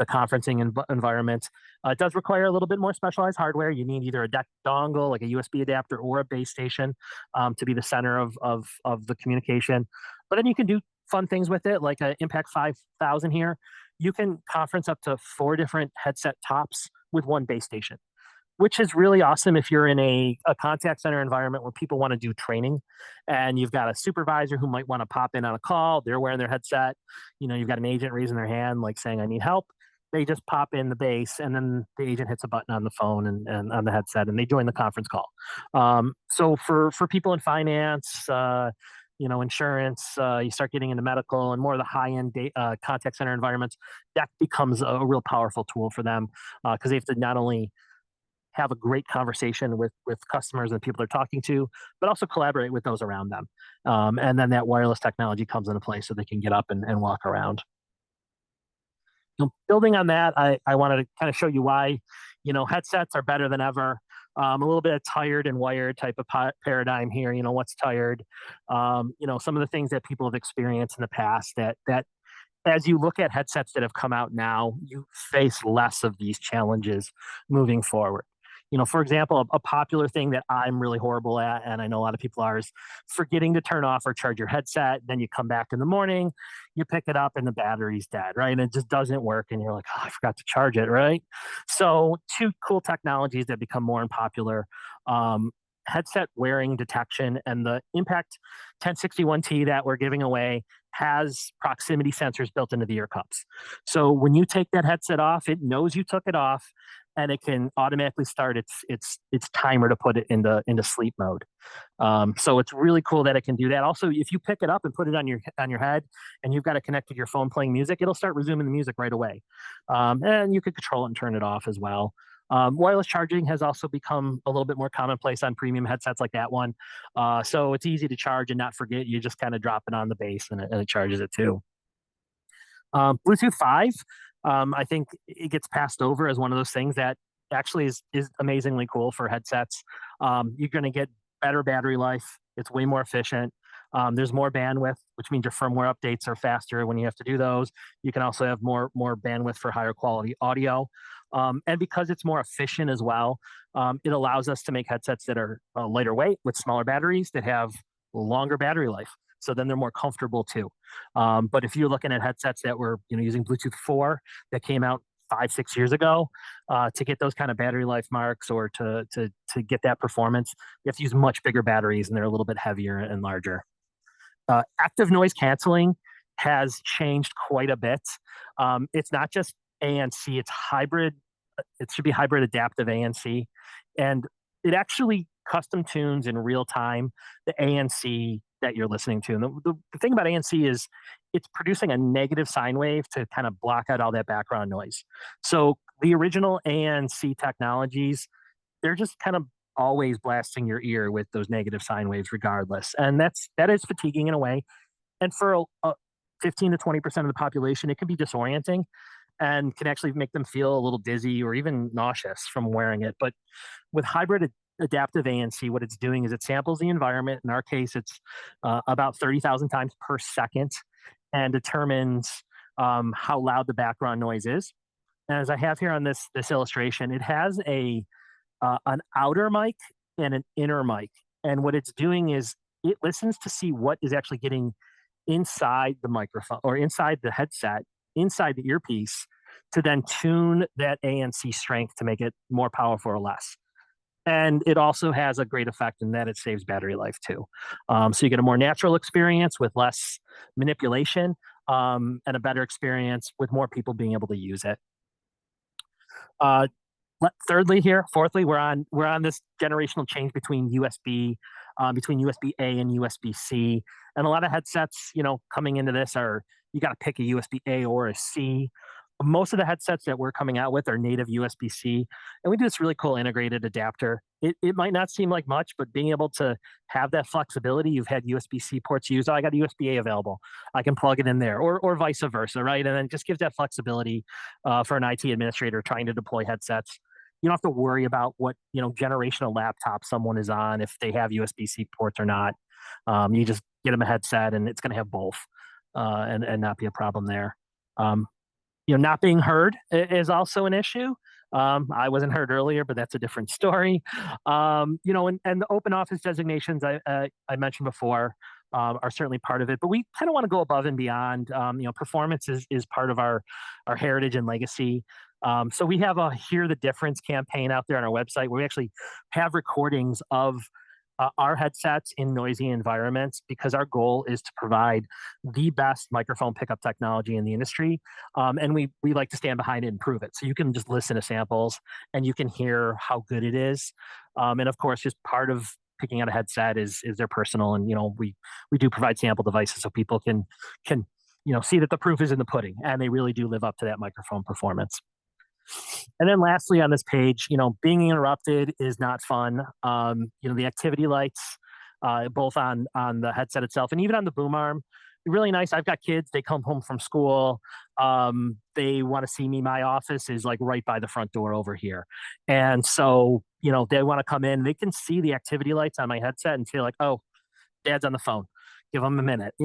conferencing environment. It does require a little bit more specialized hardware. You need either a DEC dongle, like a USB adapter, or a base station to be the center of the communication. But then you can do fun things with it, like an Impact 5000 here. You can conference up to 4 different headset tops with one base station, which is really awesome if you're in a contact center environment where people want to do training and you've got a supervisor who might want to pop in on a call. They're wearing their headset. You've got an agent raising their hand, like saying, I need help. They just pop in the base, and then the agent hits a button on the phone and on the headset, and they join the conference call. So for people in finance, insurance, you start getting into medical and more of the high-end contact center environments, that becomes a real powerful tool for them because they have to not only have a great conversation with customers and people they're talking to, but also collaborate with those around them. And then that wireless technology comes into play so they can get up and walk around. Building on that, I wanted to kind of show you why, headsets are better than ever. A little bit of tired and wired type of paradigm here. What's tired? Some of the things that people have experienced in the past that as you look at headsets that have come out now, you face less of these challenges moving forward. For example, a popular thing that I'm really horrible at, and I know a lot of people are, is forgetting to turn off or charge your headset. Then you come back in the morning, you pick it up, and the battery's dead, right? And it just doesn't work. And you're like, oh, I forgot to charge it, right? So, 2 cool technologies that become more and popular. Headset wearing detection, and the Impact 1061T that we're giving away has proximity sensors built into the ear cups. So when you take that headset off, it knows you took it off, and it can automatically start its timer to put it into sleep mode. So it's really cool that it can do that. Also, if you pick it up and put it on your head, and you've got it connected to your phone playing music, it'll start resuming the music right away. And you could control it and turn it off as well. Wireless charging has also become a little bit more commonplace on premium headsets like that one. So it's easy to charge and not forget. You just kind of drop it on the base, and it charges it too. Bluetooth 5, I think it gets passed over as one of those things that actually is amazingly cool for headsets. You're going to get better battery life. It's way more efficient. There's more bandwidth, which means your firmware updates are faster when you have to do those. You can also have more bandwidth for higher quality audio. And because it's more efficient as well, it allows us to make headsets that are lighter weight with smaller batteries that have longer battery life. So then they're more comfortable too. But if you're looking at headsets that were using Bluetooth 4 that came out 5-6 years ago, to get those kind of battery life marks or to get that performance, you have to use much bigger batteries, and they're a little bit heavier and larger. Active noise canceling has changed quite a bit. It's not just ANC, it's hybrid. It should be hybrid adaptive ANC. And it actually custom tunes in real time the ANC that you're listening to. And the thing about ANC is it's producing a negative sine wave to kind of block out all that background noise. So the original ANC technologies, they're just kind of always blasting your ear with those negative sine waves regardless. And that is fatiguing in a way. And for 15 to 20% of the population, it can be disorienting and can actually make them feel a little dizzy or even nauseous from wearing it. But with hybrid adaptive ANC, what it's doing is it samples the environment. In our case, it's about 30,000 times per second, and determines how loud the background noise is. as I have here on this illustration, it has a an outer mic and an inner mic, and what it's doing is it listens to see what is actually getting inside the microphone or inside the headset, inside the earpiece, to then tune that ANC strength to make it more powerful or less. And it also has a great effect in that it saves battery life too. So you get a more natural experience with less manipulation, and a better experience with more people being able to use it. Uh, Thirdly, fourthly, we're on this generational change between USB A and USB C, and a lot of headsets, coming into this are you got to pick a USB A or a C. Most of the headsets that we're coming out with are native USB C, and we do this really cool integrated adapter. It might not seem like much, but being able to have that flexibility, you've had USB C ports used. Oh, I got USB A available. I can plug it in there, or vice versa, right? And then it just gives that flexibility for an IT administrator trying to deploy headsets. You don't have to worry about what generational laptop someone is on if they have USB C ports or not. You just get them a headset, and it's going to have both, and not be a problem there. Um, not being heard is also an issue. I wasn't heard earlier, but that's a different story. And the open office designations I mentioned before are certainly part of it, but we kind of want to go above and beyond. Performance is part of our heritage and legacy. So we have a Hear the Difference campaign out there on our website where we actually have recordings of our headsets in noisy environments because our goal is to provide the best microphone pickup technology in the industry. And we like to stand behind it and prove it. So you can just listen to samples and you can hear how good it is. And of course, just part of picking out a headset is their personal. And, we do provide sample devices so people can see that the proof is in the pudding and they really do live up to that microphone performance. And then lastly on this page, being interrupted is not fun. The activity lights, both on the headset itself and even on the boom arm, really nice. I've got kids, they come home from school. They want to see me. My office is like right by the front door over here. And so, they want to come in, they can see the activity lights on my headset and say like, oh, dad's on the phone. Give them a minute. I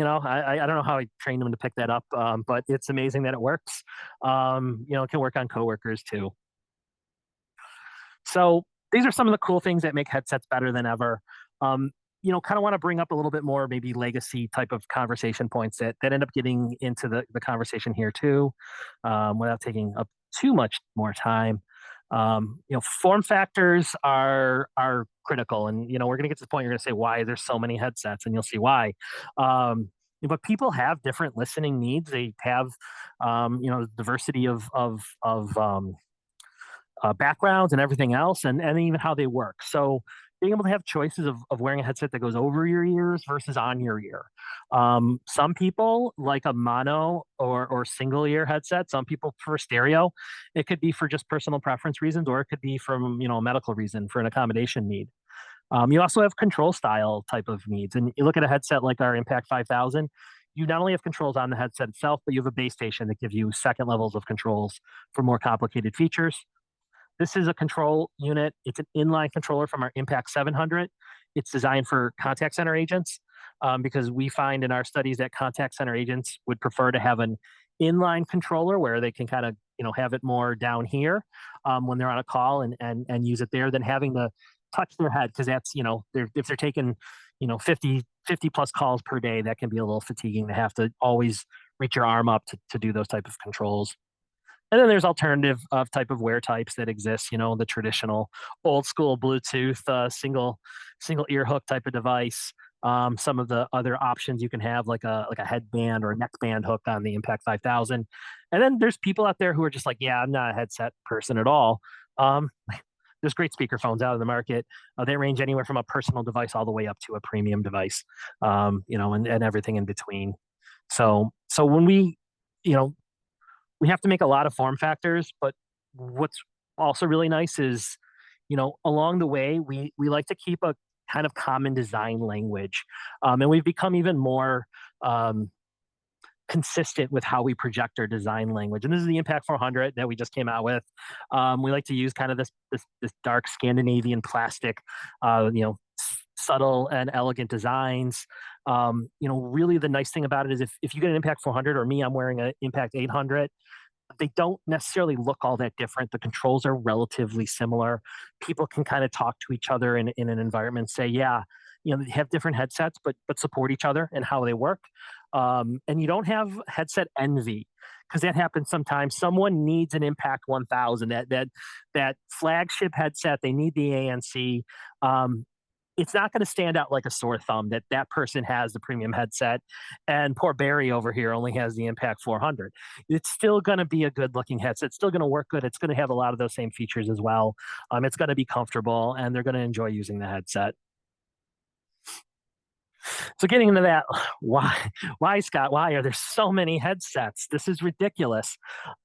don't know how I trained them to pick that up, but it's amazing that it works. It can work on coworkers too. So these are some of the cool things that make headsets better than ever. Kind of want to bring up a little bit more maybe legacy type of conversation points that end up getting into the conversation here too, without taking up too much more time. Form factors are critical, and we're going to get to the point. You're going to say why there's so many headsets, and you'll see why. But people have different listening needs. They have, diversity of backgrounds and everything else, and even how they work. So being able to have choices of wearing a headset that goes over your ears versus on your ear. Some people like a mono or single ear headset. Some people prefer stereo. It could be for just personal preference reasons, or it could be from a medical reason for an accommodation need. You also have control style type of needs, and you look at a headset like our Impact 5000. You not only have controls on the headset itself, but you have a base station that gives you second levels of controls for more complicated features. This is a control unit. It's an inline controller from our Impact 700. It's designed for contact center agents, because we find in our studies that contact center agents would prefer to have an inline controller where they can kind of have it more down here when they're on a call and use it there than having to touch their head, because that's if they're taking 50 plus calls per day, that can be a little fatiguing to have to always reach your arm up to do those type of controls. And then there's alternative of type of wear types that exist, the traditional old school Bluetooth single ear hook type of device. Some of the other options you can have like a headband or a neckband hook on the Impact 5000. And then there's people out there who are just like, yeah, I'm not a headset person at all. There's great speakerphones out in the market. They range anywhere from a personal device all the way up to a premium device, and everything in between. So when we have to make a lot of form factors, but what's also really nice is, along the way, we like to keep a kind of common design language. And we've become even more consistent with how we project our design language. And this is the Impact 400 that we just came out with. We like to use kind of this dark Scandinavian plastic, subtle and elegant designs. Really the nice thing about it is if you get an Impact 400 or me, I'm wearing an Impact 800, They don't necessarily look all that different. The controls are relatively similar. People can kind of talk to each other in an environment, say, yeah, they have different headsets, but support each other and how they work. And you don't have headset envy because that happens sometimes. Someone needs an Impact 1000, that flagship headset. They need the ANC. Um, it's not going to stand out like a sore thumb that that person has the premium headset and poor Barry over here only has the Impact 400. It's still going to be a good looking headset. It's still going to work good. It's going to have a lot of those same features as well. It's going to be comfortable and they're going to enjoy using the headset. So getting into that, why Scott? Why are there so many headsets? This is ridiculous.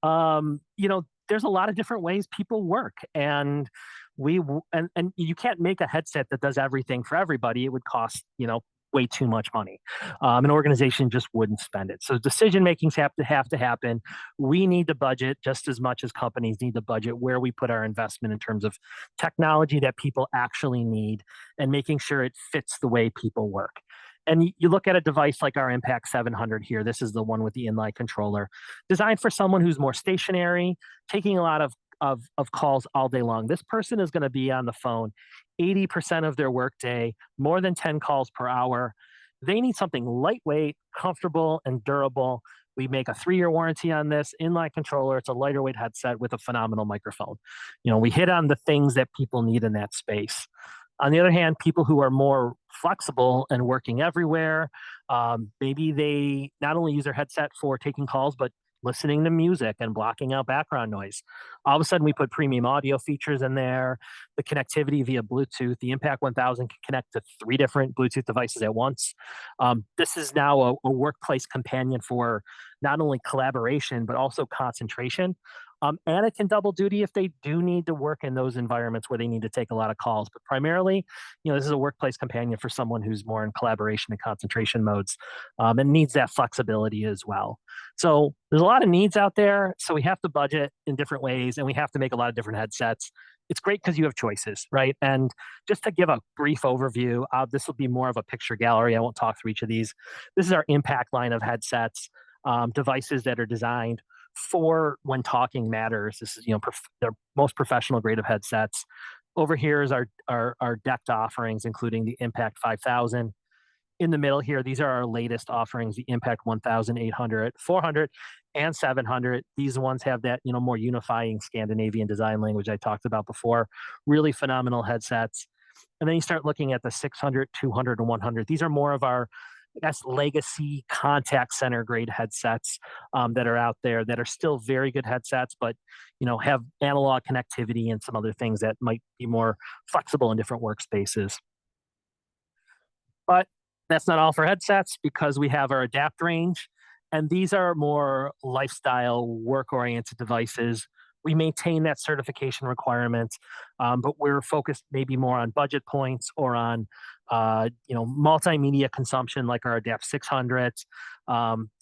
There's a lot of different ways people work, and and you can't make a headset that does everything for everybody. It would cost way too much money. An organization just wouldn't spend it. So decision makings have to happen. We need to budget just as much as companies need to budget where we put our investment in terms of technology that people actually need and making sure it fits the way people work. And you look at a device like our Impact 700 here. This is the one with the inline controller, designed for someone who's more stationary, taking a lot of calls all day long. This person is going to be on the phone 80% of their workday, more than 10 calls per hour. They need something lightweight, comfortable, and durable. We make a 3-year warranty on this inline controller. It's a lighter weight headset with a phenomenal microphone. We hit on the things that people need in that space. On the other hand, people who are more flexible and working everywhere, maybe they not only use their headset for taking calls, but listening to music and blocking out background noise. All of a sudden, we put premium audio features in there, the connectivity via Bluetooth. The Impact 1000 can connect to 3 different Bluetooth devices at once. This is now a workplace companion for not only collaboration, but also concentration. And it can double duty if they do need to work in those environments where they need to take a lot of calls. But primarily, this is a workplace companion for someone who's more in collaboration and concentration modes, and needs that flexibility as well. So there's a lot of needs out there. So we have to budget in different ways and we have to make a lot of different headsets. It's great because you have choices, right? And just to give a brief overview, this will be more of a picture gallery. I won't talk through each of these. This is our Impact line of headsets, devices that are designed for when talking matters. This is, their most professional grade of headsets. Over here is our decked offerings, including the Impact 5000. In the middle here, these are our latest offerings, the Impact 1000, 800, 400, and 700. These ones have that, more unifying Scandinavian design language I talked about before. Really phenomenal headsets. And then you start looking at the 600, 200, and 100. These are more of our legacy contact center grade headsets that are out there that are still very good headsets, but have analog connectivity and some other things that might be more flexible in different workspaces. But that's not all for headsets because we have our Adapt range, and these are more lifestyle, work-oriented devices. We maintain that certification requirement, but we're focused maybe more on budget points or on multimedia consumption like our Adapt 600s.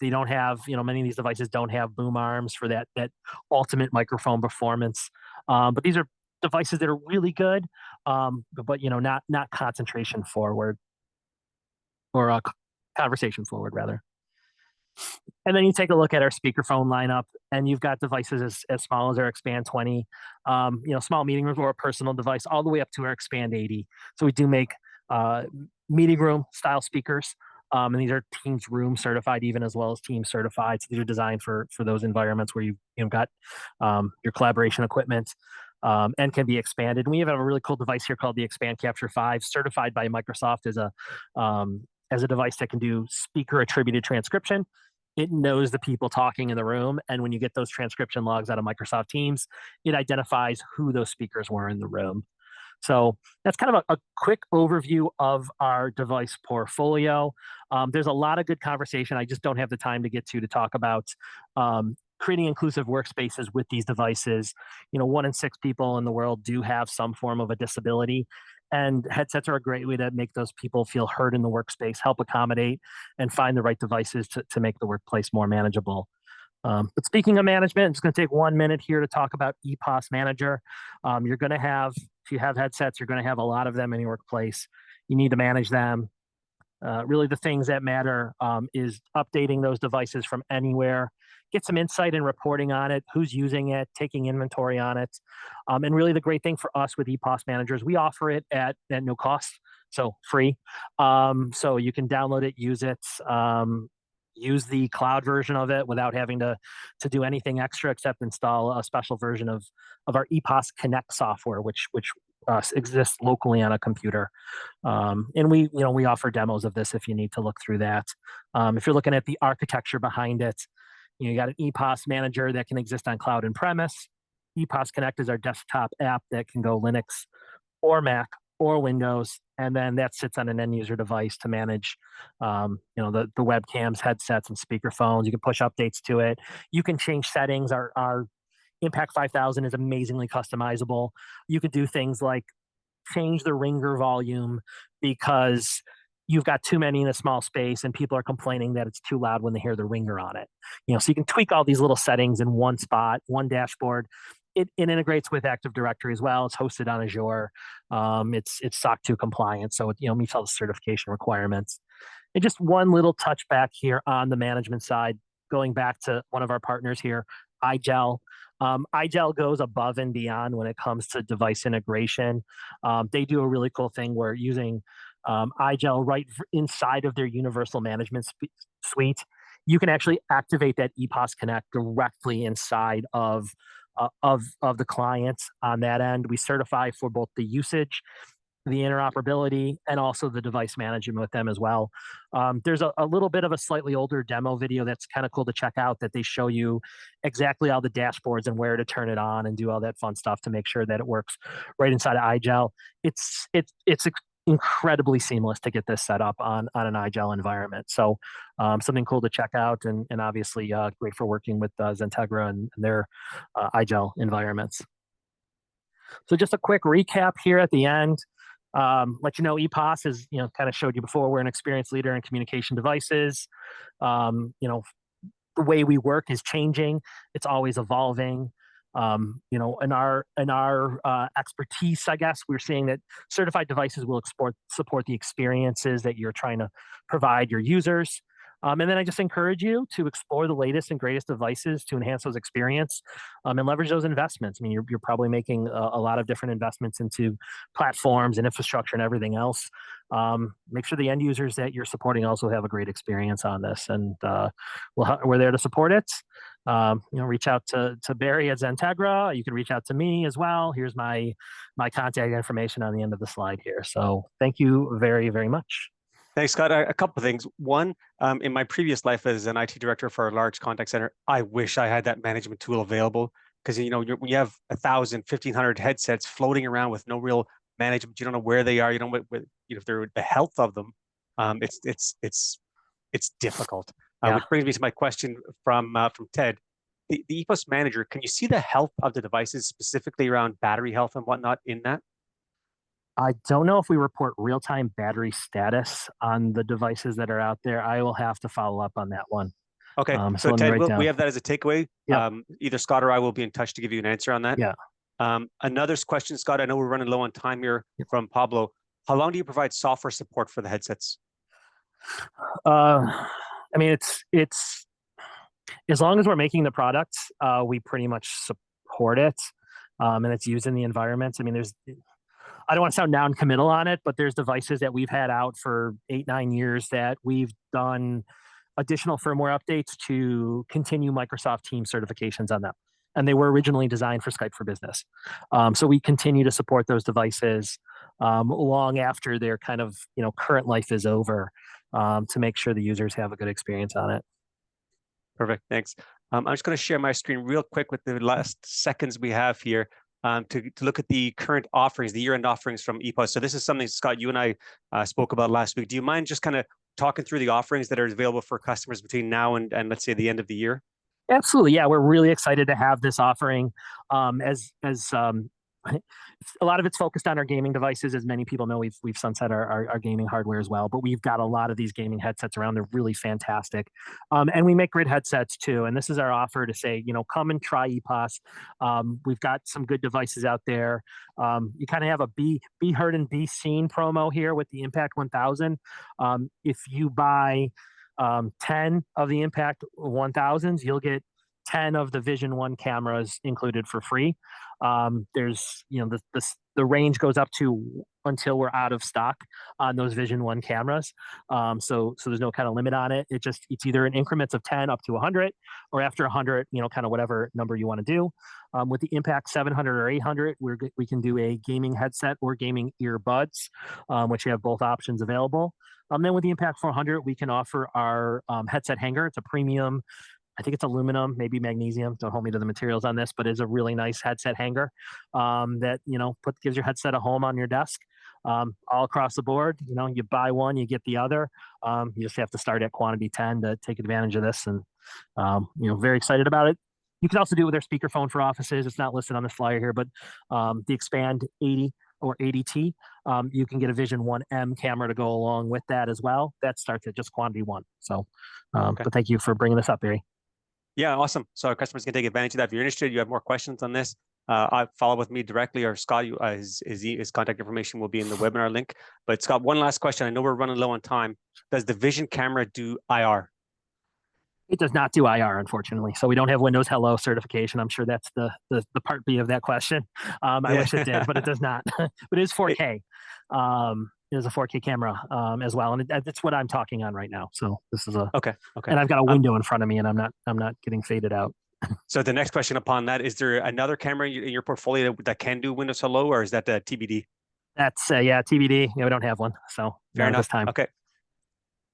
They don't have, many of these devices don't have boom arms for that ultimate microphone performance. But these are devices that are really good, but not concentration forward or conversation forward rather. And then you take a look at our speakerphone lineup, and you've got devices as small as our Expand 20, small meeting rooms or a personal device, all the way up to our Expand 80. So we do make meeting room style speakers, and these are Teams Room certified, even as well as Teams certified. So these are designed for those environments where you've got your collaboration equipment. And can be expanded. And we have a really cool device here called the Expand Capture 5, certified by Microsoft as a device that can do speaker attributed transcription. It knows the people talking in the room. And when you get those transcription logs out of Microsoft Teams, it identifies who those speakers were in the room. So that's kind of a quick overview of our device portfolio. There's a lot of good conversation. I just don't have the time to get to talk about creating inclusive workspaces with these devices. 1 in 6 people in the world do have some form of a disability. And headsets are a great way to make those people feel heard in the workspace, help accommodate, and find the right devices to make the workplace more manageable. But speaking of management, I'm just going to take 1 minute here to talk about EPOS Manager. You're going to have, if you have headsets, you're going to have a lot of them in your workplace. You need to manage them. Really, the things that matter is updating those devices from anywhere, get some insight and reporting on it, who's using it, taking inventory on it. And really, the great thing for us with EPOS managers, we offer it at no cost, so free. So you can download it, use it. Use the cloud version of it without having to do anything extra except install a special version of our EPOS Connect software, which exists locally on a computer. And we offer demos of this if you need to look through that. If you're looking at the architecture behind it, you got an EPOS manager that can exist on cloud and premise. EPOS Connect is our desktop app that can go Linux or Mac or Windows, and then that sits on an end user device to manage, the webcams, headsets, and speakerphones. You can push updates to it. You can change settings. Our Impact 5000 is amazingly customizable. You could do things like change the ringer volume because you've got too many in a small space and people are complaining that it's too loud when they hear the ringer on it. So you can tweak all these little settings in one spot, one dashboard. It integrates with Active Directory as well. It's hosted on Azure. It's SOC 2 compliant, so it meets all the certification requirements. And just one little touchback here on the management side, going back to one of our partners here, iGel. iGel goes above and beyond when it comes to device integration. They do a really cool thing where using iGel right inside of their universal management suite, you can actually activate that EPOS Connect directly inside of the clients on that end. We certify for both the usage, the interoperability, and also the device management with them as well. There's a little bit of a slightly older demo video that's kind of cool to check out that they show you exactly all the dashboards and where to turn it on and do all that fun stuff to make sure that it works right inside of iGel. It's incredibly seamless to get this set up on an iGel environment. So something cool to check out, and obviously great for working with XenTegra and their iGel environments. So just a quick recap here at the end. Let you know, EPOS is, kind of showed you before, we're an experienced leader in communication devices. The way we work is changing. It's always evolving. In our expertise, I guess we're seeing that certified devices will support the experiences that you're trying to provide your users. And then I just encourage you to explore the latest and greatest devices to enhance those experience, and leverage those investments. I mean, you're probably making a lot of different investments into platforms and infrastructure and everything else. Make sure the end users that you're supporting also have a great experience on this, and we're there to support it. Reach out to Barry at XenTegra. You can reach out to me as well. Here's my contact information on the end of the slide here. So thank you very, very much. Thanks, Scott. A couple of things. One, in my previous life as an IT director for a large contact center, I wish I had that management tool available, because when you have 1,000, 1,500 headsets floating around with no real management, you don't know where they are. You don't know if they're the health of them. It's difficult. Which brings me to my question from Ted. The EPOS manager, can you see the health of the devices specifically around battery health and whatnot in that? I don't know if we report real-time battery status on the devices that are out there. I will have to follow up on that one. Okay, so Ted, we have that as a takeaway. Yep. Either Scott or I will be in touch to give you an answer on that. Yeah. Another question, Scott, I know we're running low on time here, from Pablo. How long do you provide software support for the headsets? I mean, it's as long as we're making the product, we pretty much support it, and it's used in the environments. I mean, I don't want to sound non-committal on it, but there's devices that we've had out for 8-9 years that we've done additional firmware updates to continue Microsoft Teams certifications on them. And they were originally designed for Skype for Business. So we continue to support those devices long after their kind of current life is over, to make sure the users have a good experience on it. Perfect, thanks. I'm just going to share my screen real quick with the last seconds we have here. To look at the current offerings, the year-end offerings from EPOS. So this is something, Scott, you and I spoke about last week. Do you mind just kind of talking through the offerings that are available for customers between now and let's say the end of the year? Absolutely, yeah. We're really excited to have this offering. As A lot of it's focused on our gaming devices. As many people know, we've sunset our gaming hardware as well, but we've got a lot of these gaming headsets around. They're really fantastic. And we make grid headsets too. And this is our offer to say, come and try EPOS. We've got some good devices out there. You kind of have a be heard and be seen promo here with the Impact 1000. If you buy 10 of the Impact 1000s, you'll get 10 of the Vision One cameras included for free. There's, the range goes up to until we're out of stock on those Vision One cameras. So there's no kind of limit on it. It's either in increments of 10 up to 100, or after 100, kind of whatever number you want to do. With the Impact 700 or 800, we can do a gaming headset or gaming earbuds, which you have both options available. Then with the Impact 400, we can offer our headset hanger. It's a premium, I think it's aluminum, maybe magnesium. Don't hold me to the materials on this, but it's a really nice headset hanger that gives your headset a home on your desk, all across the board. You buy one, you get the other. You just have to start at quantity 10 to take advantage of this, and very excited about it. You can also do it with their speakerphone for offices. It's not listed on the flyer here, but the Expand 80 or 80T, you can get a Vision 1M camera to go along with that as well. That starts at just quantity 1. So, Okay. but thank you for bringing this up, Barry. Yeah, awesome. So our customers can take advantage of that. If you're interested, you have more questions on this, follow with me directly, or Scott, his contact information will be in the webinar link. But Scott, one last question. I know we're running low on time. Does the Vision camera do IR? It does not do IR, unfortunately. So we don't have Windows Hello certification. I'm sure that's the part B of that question. I wish it did, but it does not. But it is 4K. It is a 4K camera as well, and that's what I'm talking on right now. So this is okay. And I've got a window in front of me, and I'm not getting faded out. So the next question upon that, is there another camera in your portfolio that can do Windows Hello, or is that TBD? That's TBD. Yeah, we don't have one, so fair enough. This time.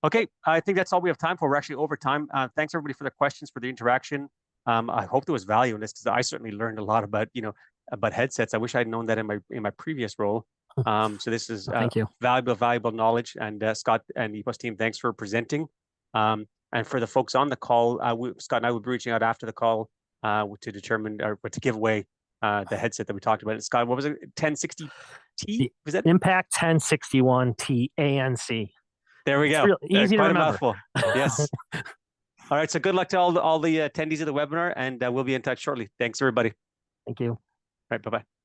Okay, I think that's all we have time for. We're actually over time. Thanks everybody for the questions, for the interaction. I hope there was value in this, because I certainly learned a lot about headsets. I wish I'd known that in my previous role. So this is thank you. valuable knowledge. And Scott and the EPOS team, thanks for presenting. And for the folks on the call, Scott and I will be reaching out after the call to determine or to give away the headset that we talked about. And Scott, what was it? 1060T? Was that Impact 1061T ANC? There we go. Real easy to remember. Mouthful. Yes. All right. So good luck to all the attendees of the webinar, and we'll be in touch shortly. Thanks, everybody. Thank you. All right. Bye-bye.